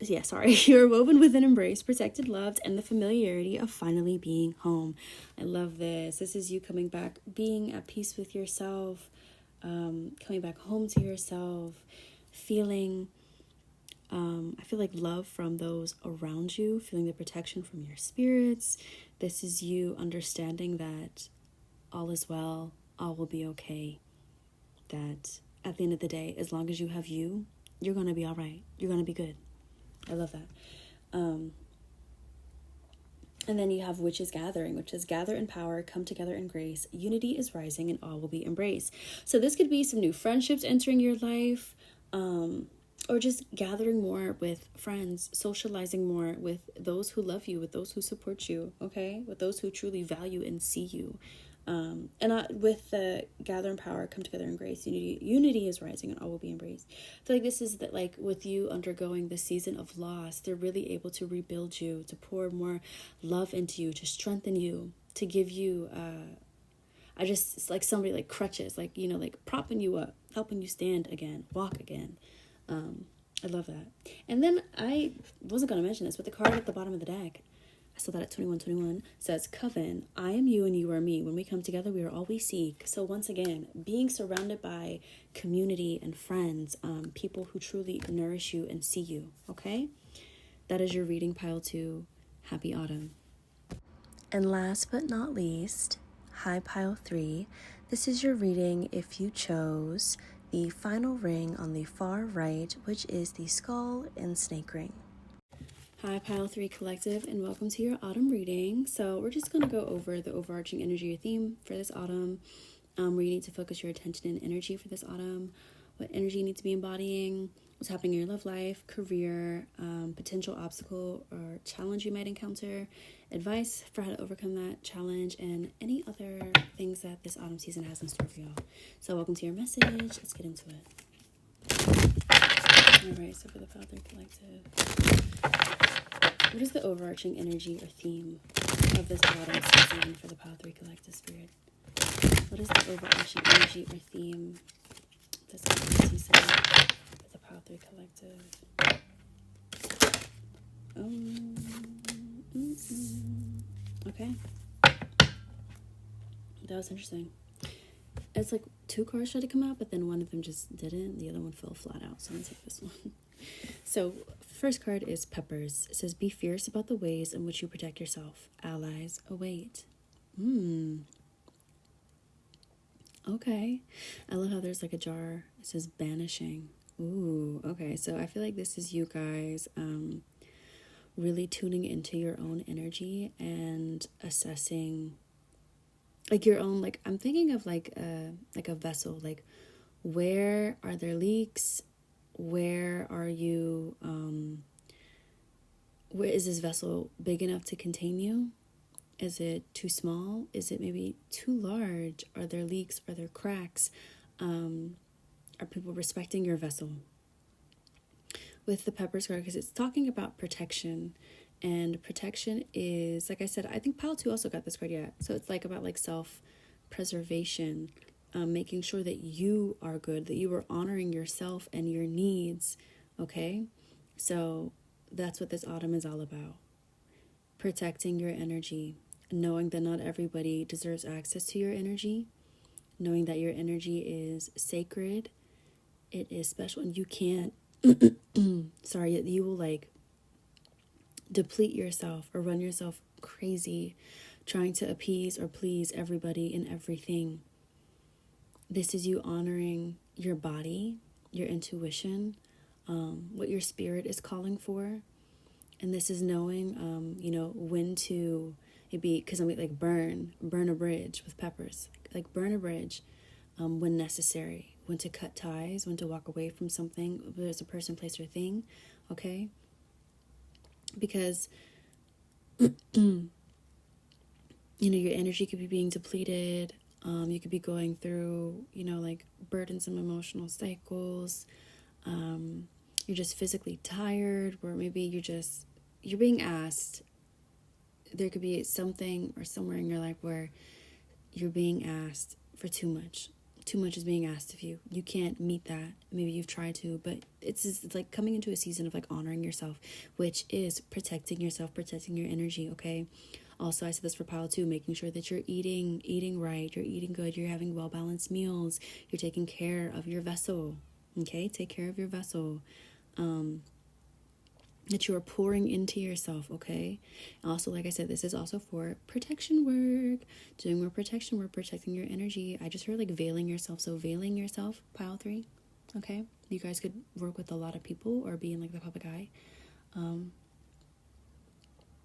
an embrace, protected, loved, and the familiarity of finally being home. I love this. This is you coming back, being at peace with yourself, coming back home to yourself, feeling I feel like love from those around you, feeling the protection from your spirits. This is you understanding that all is well, all will be okay. That at the end of the day, as long as you have you, you're going to be all right. You're going to be good. I love that. And then you have Witches Gathering, which is gather in power, come together in grace. Unity is rising and all will be embraced. So this could be some new friendships entering your life, or just gathering more with friends, socializing more with those who love you, with those who support you, okay? With those who truly value and see you. With the gather in power, come together in grace, unity is rising and all will be embraced. I feel like this is that, like, with you undergoing the season of loss, they're really able to rebuild you, to pour more love into you, to strengthen you, to give you, it's like somebody like crutches, like, propping you up, helping you stand again, walk again. I love that. And then I wasn't going to mention this, but the card at the bottom of the deck, I saw that at 2121, says, Coven, I am you and you are me. When we come together, we are all we seek. So once again, being surrounded by community and friends, people who truly nourish you and see you, okay? That is your reading, pile 2. Happy autumn. And last but not least, hi, pile 3. This is your reading if you chose the final ring on the far right, which is the skull and snake ring. Hi, Pile 3 Collective, and welcome to your autumn reading. So we're just going to go over the overarching energy or theme for this autumn, where you need to focus your attention and energy for this autumn, what energy you need to be embodying, what's happening in your love life, career, potential obstacle or challenge you might encounter, advice for how to overcome that challenge, and any other things that this autumn season has in store for y'all. So welcome to your message. Let's get into it. Alright, so for the Pile 3 Collective, what is the overarching energy or theme of this autumn season for the Pile 3 Collective Spirit? What is the overarching energy or theme of this autumn season for the Pile 3 Collective? Okay. That was interesting. It's like 2 cards tried to come out, but then one of them just didn't. The other one fell flat out, so I'm going to take this one. So, first card is Peppers. It says, be fierce about the ways in which you protect yourself. Allies await. Okay. I love how there's like a jar. It says banishing. Ooh, okay. So I feel like this is you guys really tuning into your own energy and assessing. like your own, like I'm thinking of like a vessel. Like, where are there leaks? Where are you where is this vessel big enough to contain you? Is it too small? Is it maybe too large? Are there leaks? Are there cracks? Are people respecting your vessel? With the Peppers card, because it's talking about protection, and protection is, like I said, I think Pile 2 also got this card, yeah. So it's like about like self-preservation, making sure that you are good, that you are honoring yourself and your needs, okay? So that's what this autumn is all about. Protecting your energy, knowing that not everybody deserves access to your energy, knowing that your energy is sacred, it is special, and you can't sorry, you will like deplete yourself or run yourself crazy trying to appease or please everybody and everything. This is you honoring your body, your intuition, what your spirit is calling for. And this is knowing, when to maybe, because I'm like burn a bridge with peppers, like burn a bridge when necessary, when to cut ties, when to walk away from something, whether it's a person, place, or thing, okay? Because, your energy could be being depleted. You could be going through, like burdensome emotional cycles. You're just physically tired, or maybe you're being asked. There could be something or somewhere in your life where you're being asked for too much. Too much is being asked of you. You can't meet that. Maybe you've tried to, but it's like coming into a season of like honoring yourself, which is protecting yourself, protecting your energy, okay? Also, I said this for Pile 2, making sure that you're eating right, you're eating good, you're having well-balanced meals, you're taking care of your vessel, okay? Take care of your vessel. That you are pouring into yourself, okay? Also, like I said, this is also for protection work, doing more protection work, protecting your energy. I just heard like veiling yourself. So veiling yourself, Pile 3, okay? You guys could work with a lot of people or be in like the public eye.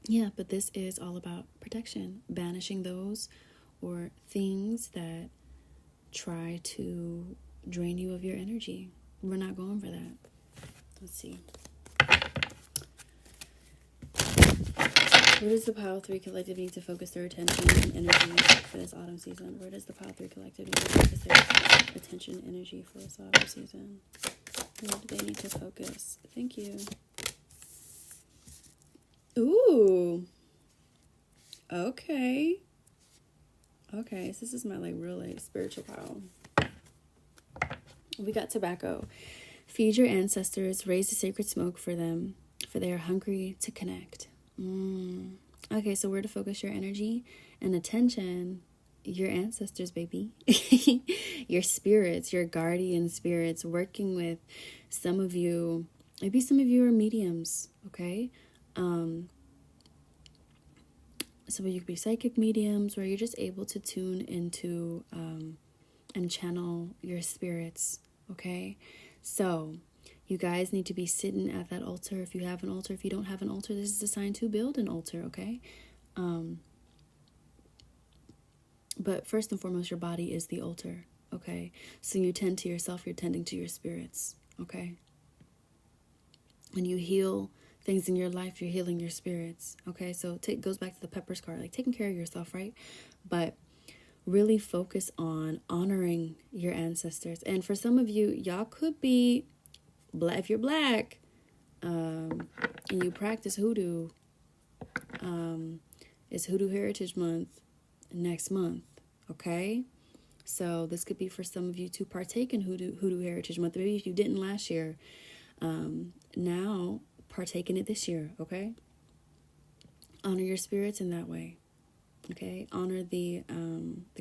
Yeah, but this is all about protection, banishing those or things that try to drain you of your energy. We're not going for that. Let's see. Where does the Pile 3 Collective need to focus their attention and energy for this autumn season? Where does the Pile 3 Collective need to focus their attention and energy for this autumn season? Where do they need to focus? Thank you. Ooh. Okay. Okay, so this is my like real like spiritual pile. We got tobacco. Feed your ancestors, raise the sacred smoke for them, for they are hungry to connect. Okay, so where to focus your energy and attention? Your ancestors, baby. Your spirits, your guardian spirits, working with some of you. Maybe some of you are mediums, okay? Some of you could be psychic mediums, where you're just able to tune into and channel your spirits, okay? So you guys need to be sitting at that altar. If you have an altar, if you don't have an altar, this is a sign to build an altar, okay? But first and foremost, your body is the altar, okay? So you tend to yourself, you're tending to your spirits, okay? When you heal things in your life, you're healing your spirits, okay? So it goes back to the Peppers card, like taking care of yourself, right? But really focus on honoring your ancestors. And for some of you, y'all could be black. If you're black and you practice hoodoo, it's Hoodoo Heritage Month next month, okay? So this could be for some of you to partake in Hoodoo Heritage Month. Maybe if you didn't last year, now partake in it this year, okay? Honor your spirits in that way, okay? Honor the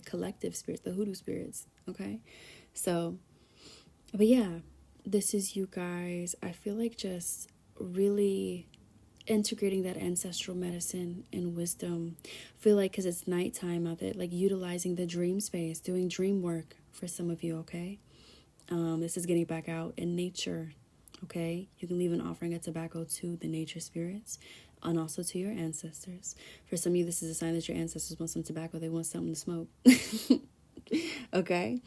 collective spirits, the hoodoo spirits, okay? So, but yeah, this is you guys. I feel like just really integrating that ancestral medicine and wisdom. I feel like because it's nighttime out there, like utilizing the dream space, doing dream work for some of you, okay? This is getting back out in nature, okay? You can leave an offering of tobacco to the nature spirits. and also to your ancestors. For some of you, this is a sign that your ancestors want some tobacco. They want something to smoke. Okay?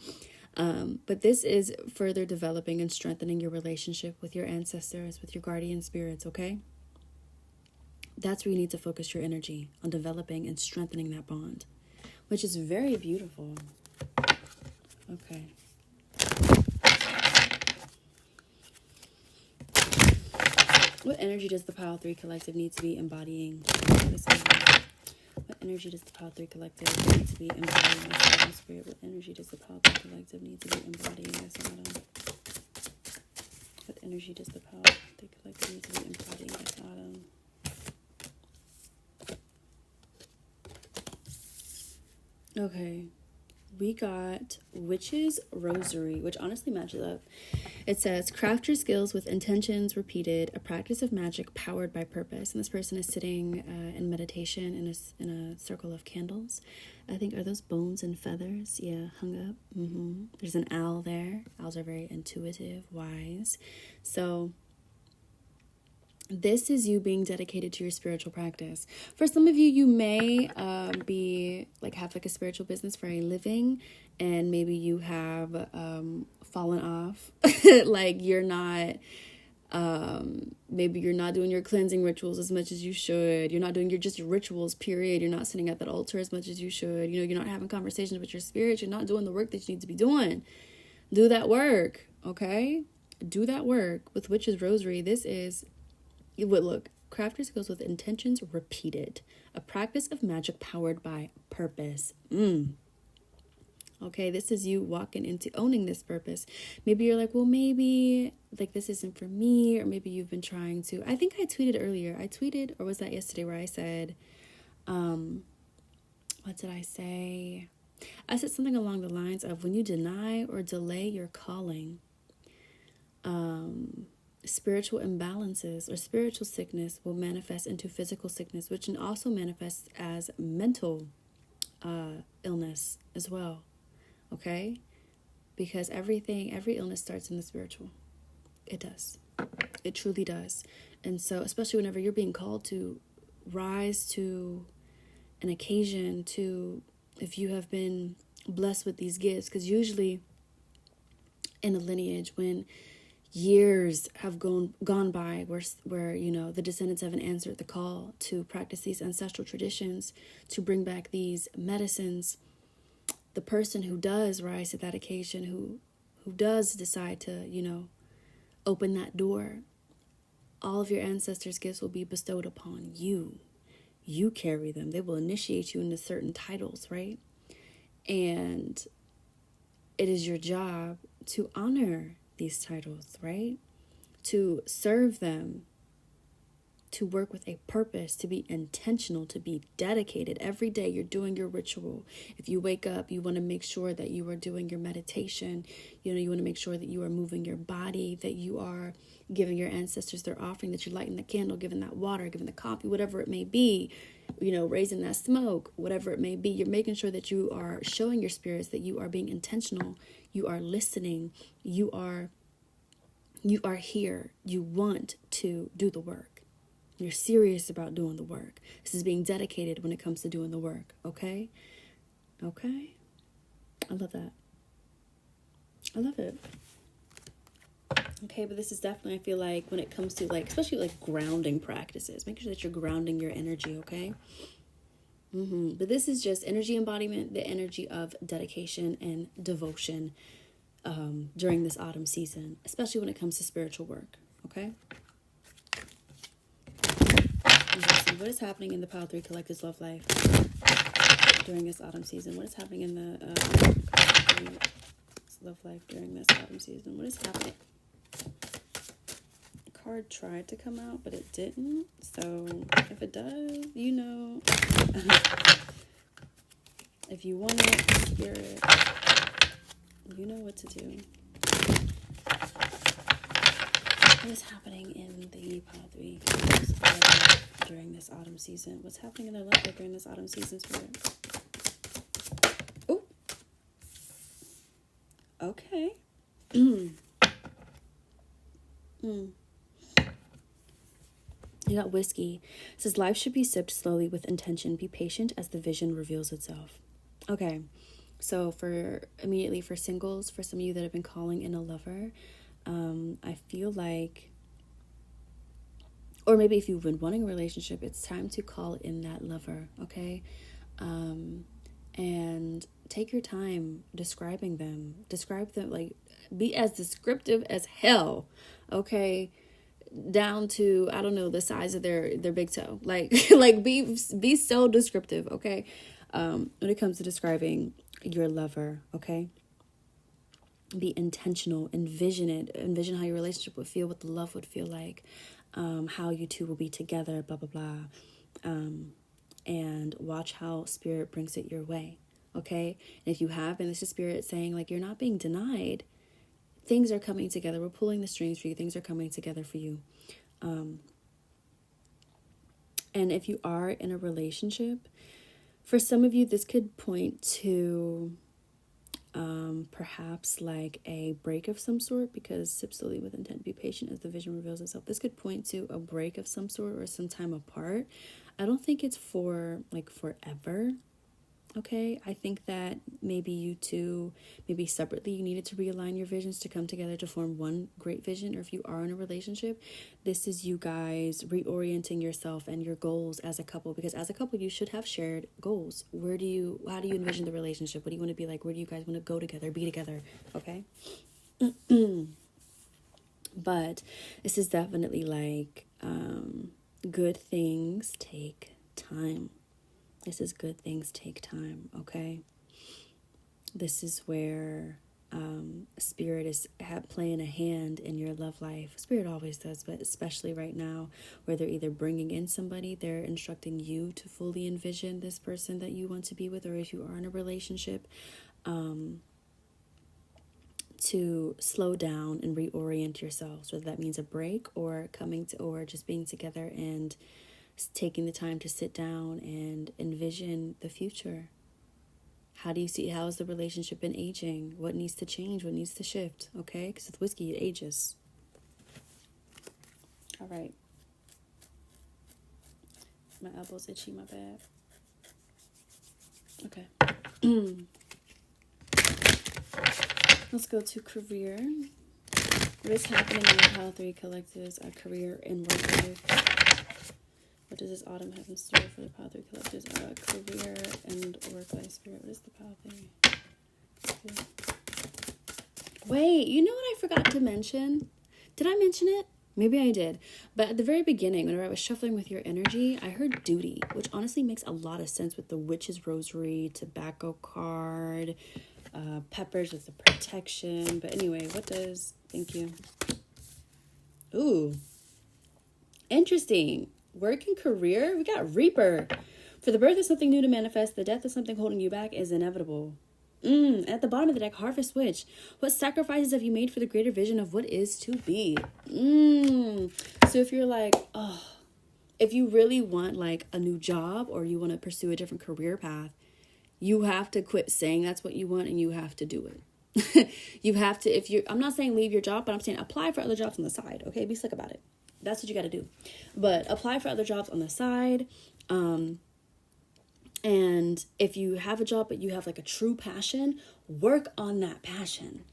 But this is further developing and strengthening your relationship with your ancestors, with your guardian spirits, okay? That's where you need to focus your energy, on developing and strengthening that bond, which is very beautiful. Okay. What energy does the Pile 3 Collective need to be embodying? What energy does the Pile 3 Collective need to be embodying this autumn spirit? What energy does the Pile 3 Collective need to be embodying this autumn? What energy does the Pile 3 Collective need to be embodying this autumn? Okay, we got Witch's Rosary, which honestly matches up. It says, craft your skills with intentions repeated, a practice of magic powered by purpose. And this person is sitting in meditation in a circle of candles. I think, are those bones and feathers? Yeah, hung up. There's an owl there. Owls are very intuitive, wise. So this is you being dedicated to your spiritual practice. For some of you, you may be have a spiritual business for a living, and maybe you have fallen off. You're not, maybe you're not doing your cleansing rituals as much as you should. You're not doing your rituals, period. You're not sitting at that altar as much as you should. You're not having conversations with your spirit. You're not doing the work that you need to be doing. Do that work, okay? Do that work. With Witch's Rosary, this is... Look, craft your skills with intentions repeated. A practice of magic powered by purpose. Okay, this is you walking into owning this purpose. Maybe you're like, well, maybe this isn't for me, or maybe you've been trying to. I think I tweeted earlier. Or was that yesterday, where I said, what did I say? I said something along the lines of, when you deny or delay your calling, spiritual imbalances or spiritual sickness will manifest into physical sickness, which can also manifest as mental illness as well. Okay? Because every illness starts in the spiritual. It does. It truly does. And so, especially whenever you're being called to rise to an occasion, if you have been blessed with these gifts, because usually in a lineage, when years have gone by where the descendants haven't answered the call to practice these ancestral traditions, to bring back these medicines, the person who does rise to that occasion, who does decide to open that door, all of your ancestors' gifts will be bestowed upon you. You carry them. They will initiate you into certain titles, right? And it is your job to honor these titles, right? To serve them, to work with a purpose, to be intentional, to be dedicated. Every day you're doing your ritual. If you wake up, you want to make sure that you are doing your meditation. You want to make sure that you are moving your body, that you are giving your ancestors their offering, that you're lighting the candle, giving that water, giving the coffee, whatever it may be, raising that smoke, whatever it may be. You're making sure that you are showing your spirits that you are being intentional. You are listening. You are here. You want to do the work. You're serious about doing the work. This is being dedicated when it comes to doing the work. Okay? Okay? I love that. I love it. Okay, but this is definitely, I feel like, when it comes to especially grounding practices, make sure that you're grounding your energy, okay? But this is just energy embodiment, the energy of dedication and devotion during this autumn season, especially when it comes to spiritual work, okay? Let's see, what is happening in the Pile 3 Collective's love life during this autumn season? What is happening in the love life during this autumn season? What is happening? The card tried to come out, but it didn't. So if it does, if you want it, spirit, you know what to do. What is happening in the Pile 3 during this autumn season? What's happening in their life during this autumn season, spirit? Oh, okay. You got whiskey. It says life should be sipped slowly with intention. Be patient as the vision reveals itself. Okay, so for singles, for some of you that have been calling in a lover, I feel like, or maybe if you've been wanting a relationship, it's time to call in that lover, okay? And take your time describing them. Describe them, like, be as descriptive as hell, okay? Down to, I don't know, the size of their big toe. Like, like be so descriptive, okay? When it comes to describing your lover, okay? Be intentional, envision it, envision how your relationship would feel, what the love would feel like, how you two will be together, blah, blah, blah. And watch how spirit brings it your way, okay? And if you have, and this is spirit saying, like, you're not being denied, things are coming together. We're pulling the strings for you. Things are coming together for you. And if you are in a relationship, for some of you, this could point to perhaps like a break of some sort, because sip slowly with intent, be patient as the vision reveals itself. This could point to a break of some sort or some time apart. I don't think it's for like forever. Okay, I think that maybe you two, maybe separately, you needed to realign your visions to come together to form one great vision. Or if you are in a relationship, this is you guys reorienting yourself and your goals as a couple, because as a couple, you should have shared goals. How do you envision the relationship? What do you want to be like? Where do you guys want to go together, be together? Okay. But this is definitely like, good things take time. This is good things take time, okay? This is where spirit is playing a hand in your love life. Spirit always does, but especially right now, where they're either bringing in somebody, they're instructing you to fully envision this person that you want to be with, or if you are in a relationship, to slow down and reorient yourselves, whether that means a break or or just being together and taking the time to sit down and envision the future. How has the relationship been aging? What needs to change? What needs to shift? Okay, because with whiskey, it ages. All right. My elbow's itchy, my bad. Okay. Let's go to career. What is happening in the Pile 3 collectives, career and work life? What does this autumn have in store for the Pile 3 collectives? Career and work life spirit. What is the Pile 3? Wait, you know what I forgot to mention? Did I mention it? Maybe I did. But at the very beginning, whenever I was shuffling with your energy, I heard duty, which honestly makes a lot of sense with the witch's rosary, tobacco card, peppers with the protection. But anyway, thank you. Ooh, interesting. Work and career, we got Reaper. For the birth of something new to manifest, the death of something holding you back is inevitable. At the bottom of the deck, Harvest Witch. What sacrifices have you made for the greater vision of what is to be? So if you're like, if you really want like a new job, or you want to pursue a different career path, you have to quit saying that's what you want, and you have to do it. You have to, I'm not saying leave your job, but I'm saying apply for other jobs on the side. Okay, be slick about it. That's what you got to do. But apply for other jobs on the side. And if you have a job, but you have like a true passion, work on that passion.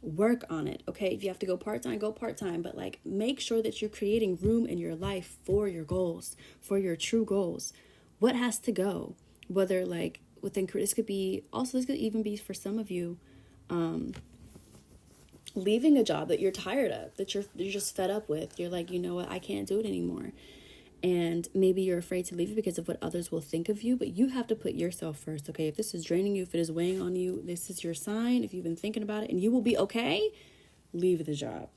Work on it. Okay. If you have to go part-time, go part-time, but like make sure that you're creating room in your life for your goals, for your true goals. What has to go? Whether like within, this could even be for some of you, leaving a job that you're tired of, that you're just fed up with. You're like, you know what, I can't do it anymore. And maybe you're afraid to leave it because of what others will think of you, but you have to put yourself first, okay? If this is draining you, if it is weighing on you, this is your sign. If you've been thinking about it and you will be okay, leave the job.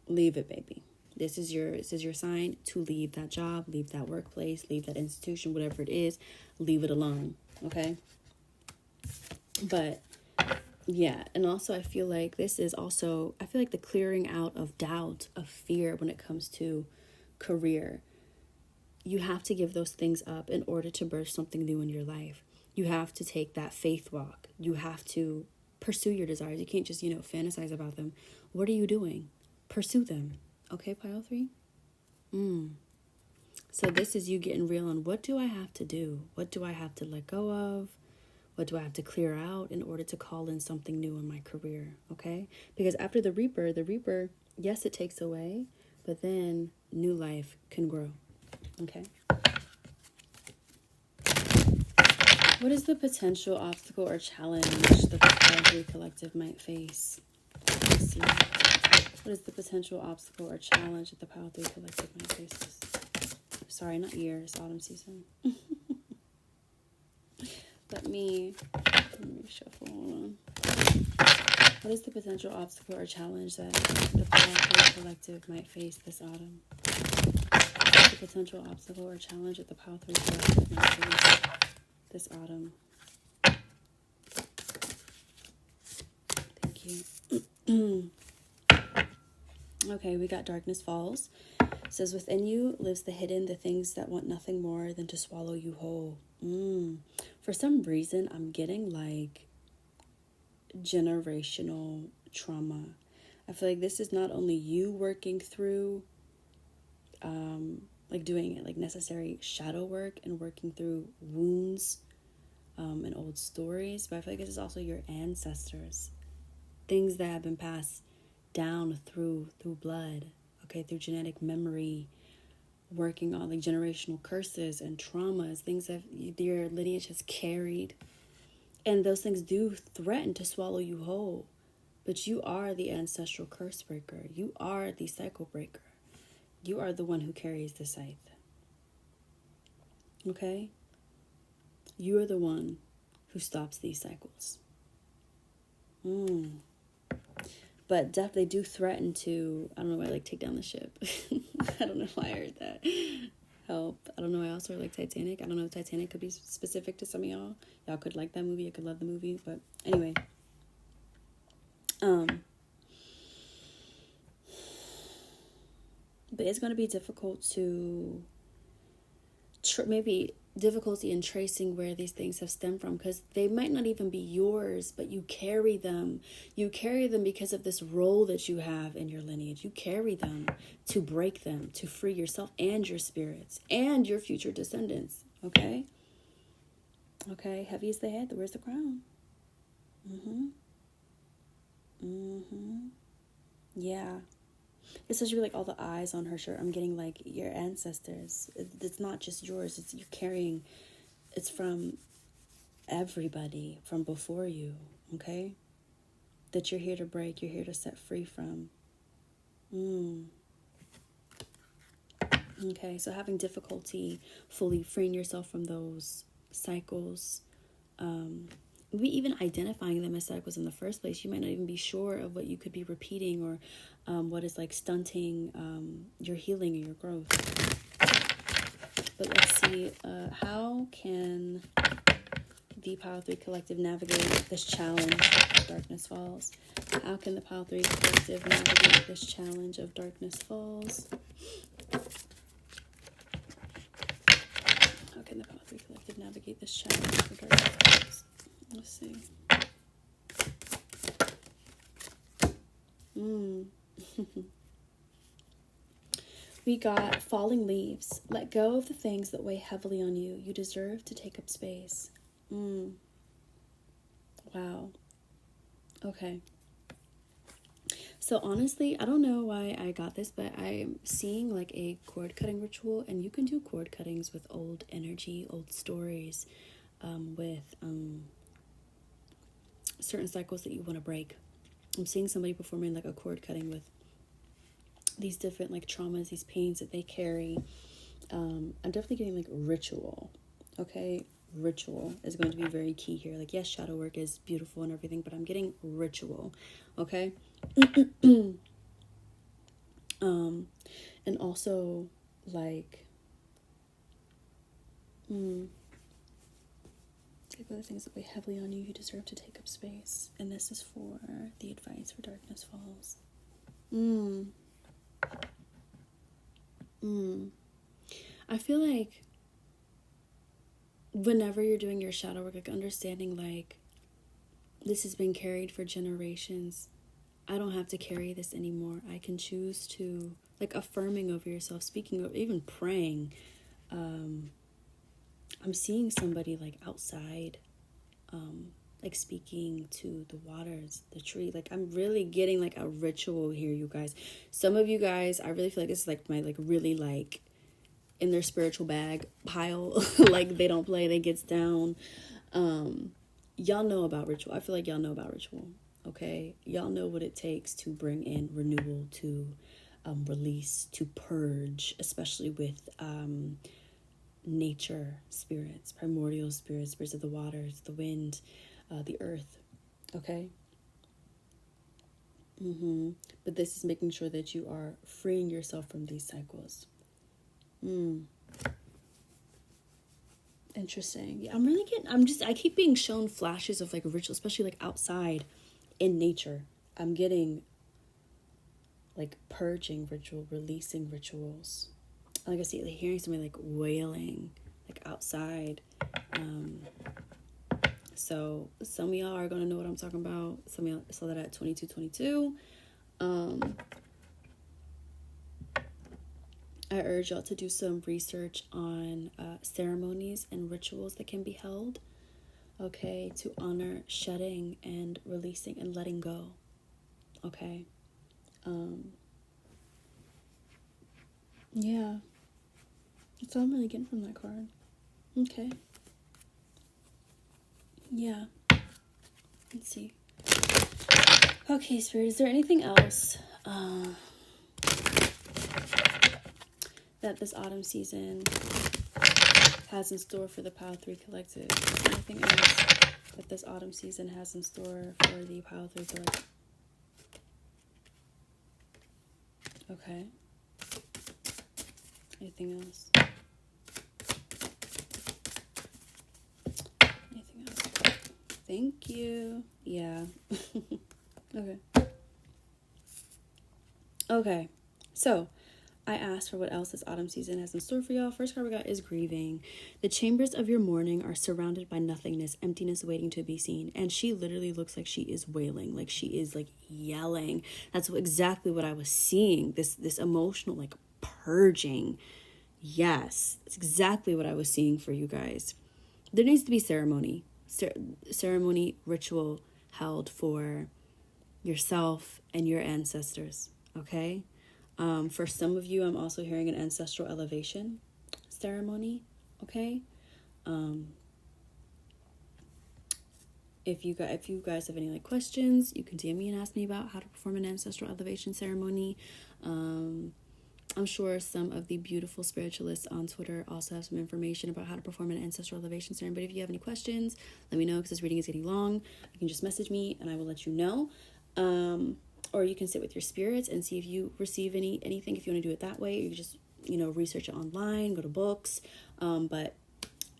Leave it, baby. This is your sign to leave that job, leave that workplace, leave that institution, whatever it is, leave it alone, okay? But yeah, and also I feel like the clearing out of doubt, of fear when it comes to career. You have to give those things up in order to birth something new in your life. You have to take that faith walk. You have to pursue your desires. You can't just, fantasize about them. What are you doing? Pursue them. Okay, Pile 3? So this is you getting real on, what do I have to do? What do I have to let go of? What do I have to clear out in order to call in something new in my career? Okay? Because after the Reaper, yes, it takes away, but then new life can grow. Okay? What is the potential obstacle or challenge that the Power 3 Collective might face? Let's see. What is the potential obstacle or challenge that the Power 3 Collective might face? Sorry, not year, it's autumn season. Let me shuffle. Hold on. What is the potential obstacle or challenge that the Power 3 Collective might face this autumn? What is the potential obstacle or challenge that the Power 3 Collective might face this autumn? Thank you. Okay, we got Darkness Falls. It says, within you lives the hidden, the things that want nothing more than to swallow you whole. For some reason, I'm getting like generational trauma. I feel like this is not only you working through, like doing like necessary shadow work and working through wounds and old stories, but I feel like this is also your ancestors. Things that have been passed down through blood, okay, through genetic memory, working on like generational curses and traumas, things that your lineage has carried. And those things do threaten to swallow you whole. But you are the ancestral curse breaker. You are the cycle breaker. You are the one who carries the scythe. Okay? You are the one who stops these cycles. But definitely do threaten to, I don't know why I like take down the ship. I don't know why I heard that. Help. I don't know why I also like Titanic. I don't know if Titanic could be specific to some of y'all. Y'all could like that movie. I could love the movie. But anyway. But it's going to be difficult to, maybe difficulty in tracing where these things have stemmed from, because they might not even be yours, but you carry them. You carry them because of this role that you have in your lineage. You carry them to break them, to free yourself and your spirits and your future descendants. Okay? Okay, heavy is the head. Where's the crown? Yeah. It's such like all the eyes on her shirt. I'm getting like your ancestors. It's not just yours. It's you're carrying. It's from everybody from before you. Okay. That you're here to break. You're here to set free from. Okay. So having difficulty fully freeing yourself from those cycles. Maybe even identifying them as cycles in the first place. You might not even be sure of what you could be repeating or what is like stunting your healing and your growth. But let's see, how can the Power 3 Collective navigate this challenge of Darkness Falls? How can the Power 3 Collective navigate this challenge of Darkness Falls? How can the Power 3 Collective navigate this challenge of Darkness Falls? Let's see. We got falling leaves. Let go of the things that weigh heavily on you. You deserve to take up space. Wow. Okay. So honestly, I don't know why I got this, but I'm seeing like a cord cutting ritual, and you can do cord cuttings with old energy, old stories, with certain cycles that you want to break. I'm seeing somebody performing like a cord cutting with these different like traumas, these pains that they carry. I'm definitely getting like ritual. Okay, ritual is going to be very key here. Like, yes, shadow work is beautiful and everything, but I'm getting ritual. Okay. And also like take other things that weigh heavily on you. You deserve to take up space. And this is for the advice for Darkness Falls. I feel like whenever you're doing your shadow work, like understanding like this has been carried for generations, I don't have to carry this anymore. I can choose to, like, affirming over yourself, speaking of, even praying. I'm seeing somebody like outside, like speaking to the waters, the tree. Like, I'm really getting like a ritual here, you guys. Some of you guys, I really feel like this is like my like really like in their spiritual bag pile. Like, they don't play, they gets down. Y'all know about ritual. I feel like y'all know about ritual. Okay, y'all know what it takes to bring in renewal, to release, to purge, especially with nature spirits, primordial spirits, spirits of the waters, the wind, the earth. Okay. But this is making sure that you are freeing yourself from these cycles. Interesting. Yeah, I keep being shown flashes of like ritual, especially like outside in nature. I'm getting like purging ritual, releasing rituals. Like I see, like hearing somebody like wailing, like outside. So some of y'all are gonna know what I'm talking about. Some of y'all saw that at 2222. I urge y'all to do some research on ceremonies and rituals that can be held, okay, to honor shedding and releasing and letting go, okay. Yeah, that's all I'm really getting from that card. Okay. Yeah. Let's see. Okay, Spirit, is there anything else that this autumn season has in store for the Pile 3 Collective? Is there anything else that this autumn season has in store for the Pile 3 Collective? Okay. Anything else? Anything else? Thank you. Yeah. Okay. Okay. So, I asked for what else this autumn season has in store for y'all. First card we got is grieving. The chambers of your mourning are surrounded by nothingness, emptiness waiting to be seen. And she literally looks like she is wailing, like she is like yelling. That's exactly what I was seeing. This emotional like purging. Yes, it's exactly what I was seeing for you guys. There needs to be ceremony, ritual held for yourself and your ancestors. Okay. For some of you, I'm also hearing an ancestral elevation ceremony, okay? If you guys have any like questions, you can DM me and ask me about how to perform an ancestral elevation ceremony. I'm sure some of the beautiful spiritualists on Twitter also have some information about how to perform an ancestral elevation ceremony. But if you have any questions, let me know, because this reading is getting long. You can just message me and I will let you know. Or you can sit with your spirits and see if you receive anything. If you want to do it that way, you can just, research it online, go to books, but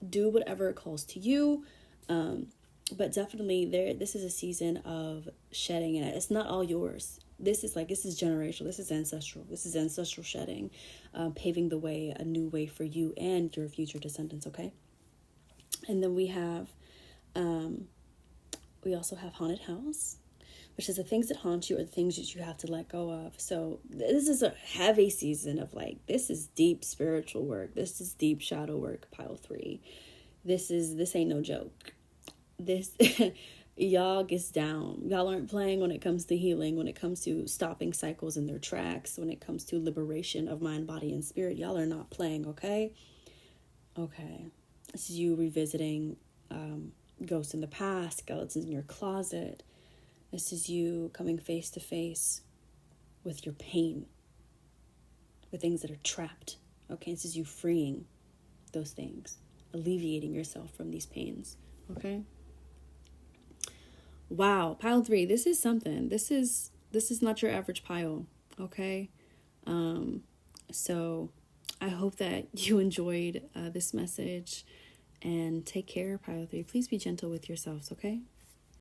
do whatever it calls to you. But definitely this is a season of shedding, and it's not all yours. This is generational. This is ancestral. This is ancestral shedding, paving the way, a new way for you and your future descendants. Okay. And then we also have haunted house, which is the things that haunt you or the things that you have to let go of. So this is a heavy season of this is deep spiritual work. This is deep shadow work, Pile 3. This ain't no joke. This, y'all gets down. Y'all aren't playing when it comes to healing, when it comes to stopping cycles in their tracks, when it comes to liberation of mind, body, and spirit. Y'all are not playing, okay? Okay. This is you revisiting ghosts in the past, skeletons in your closet. This is you coming face to face with your pain, with things that are trapped. Okay, this is you freeing those things, alleviating yourself from these pains. Okay. Wow, Pile 3. This is something. This is not your average pile. Okay. So I hope that you enjoyed this message, and take care, Pile 3. Please be gentle with yourselves. Okay.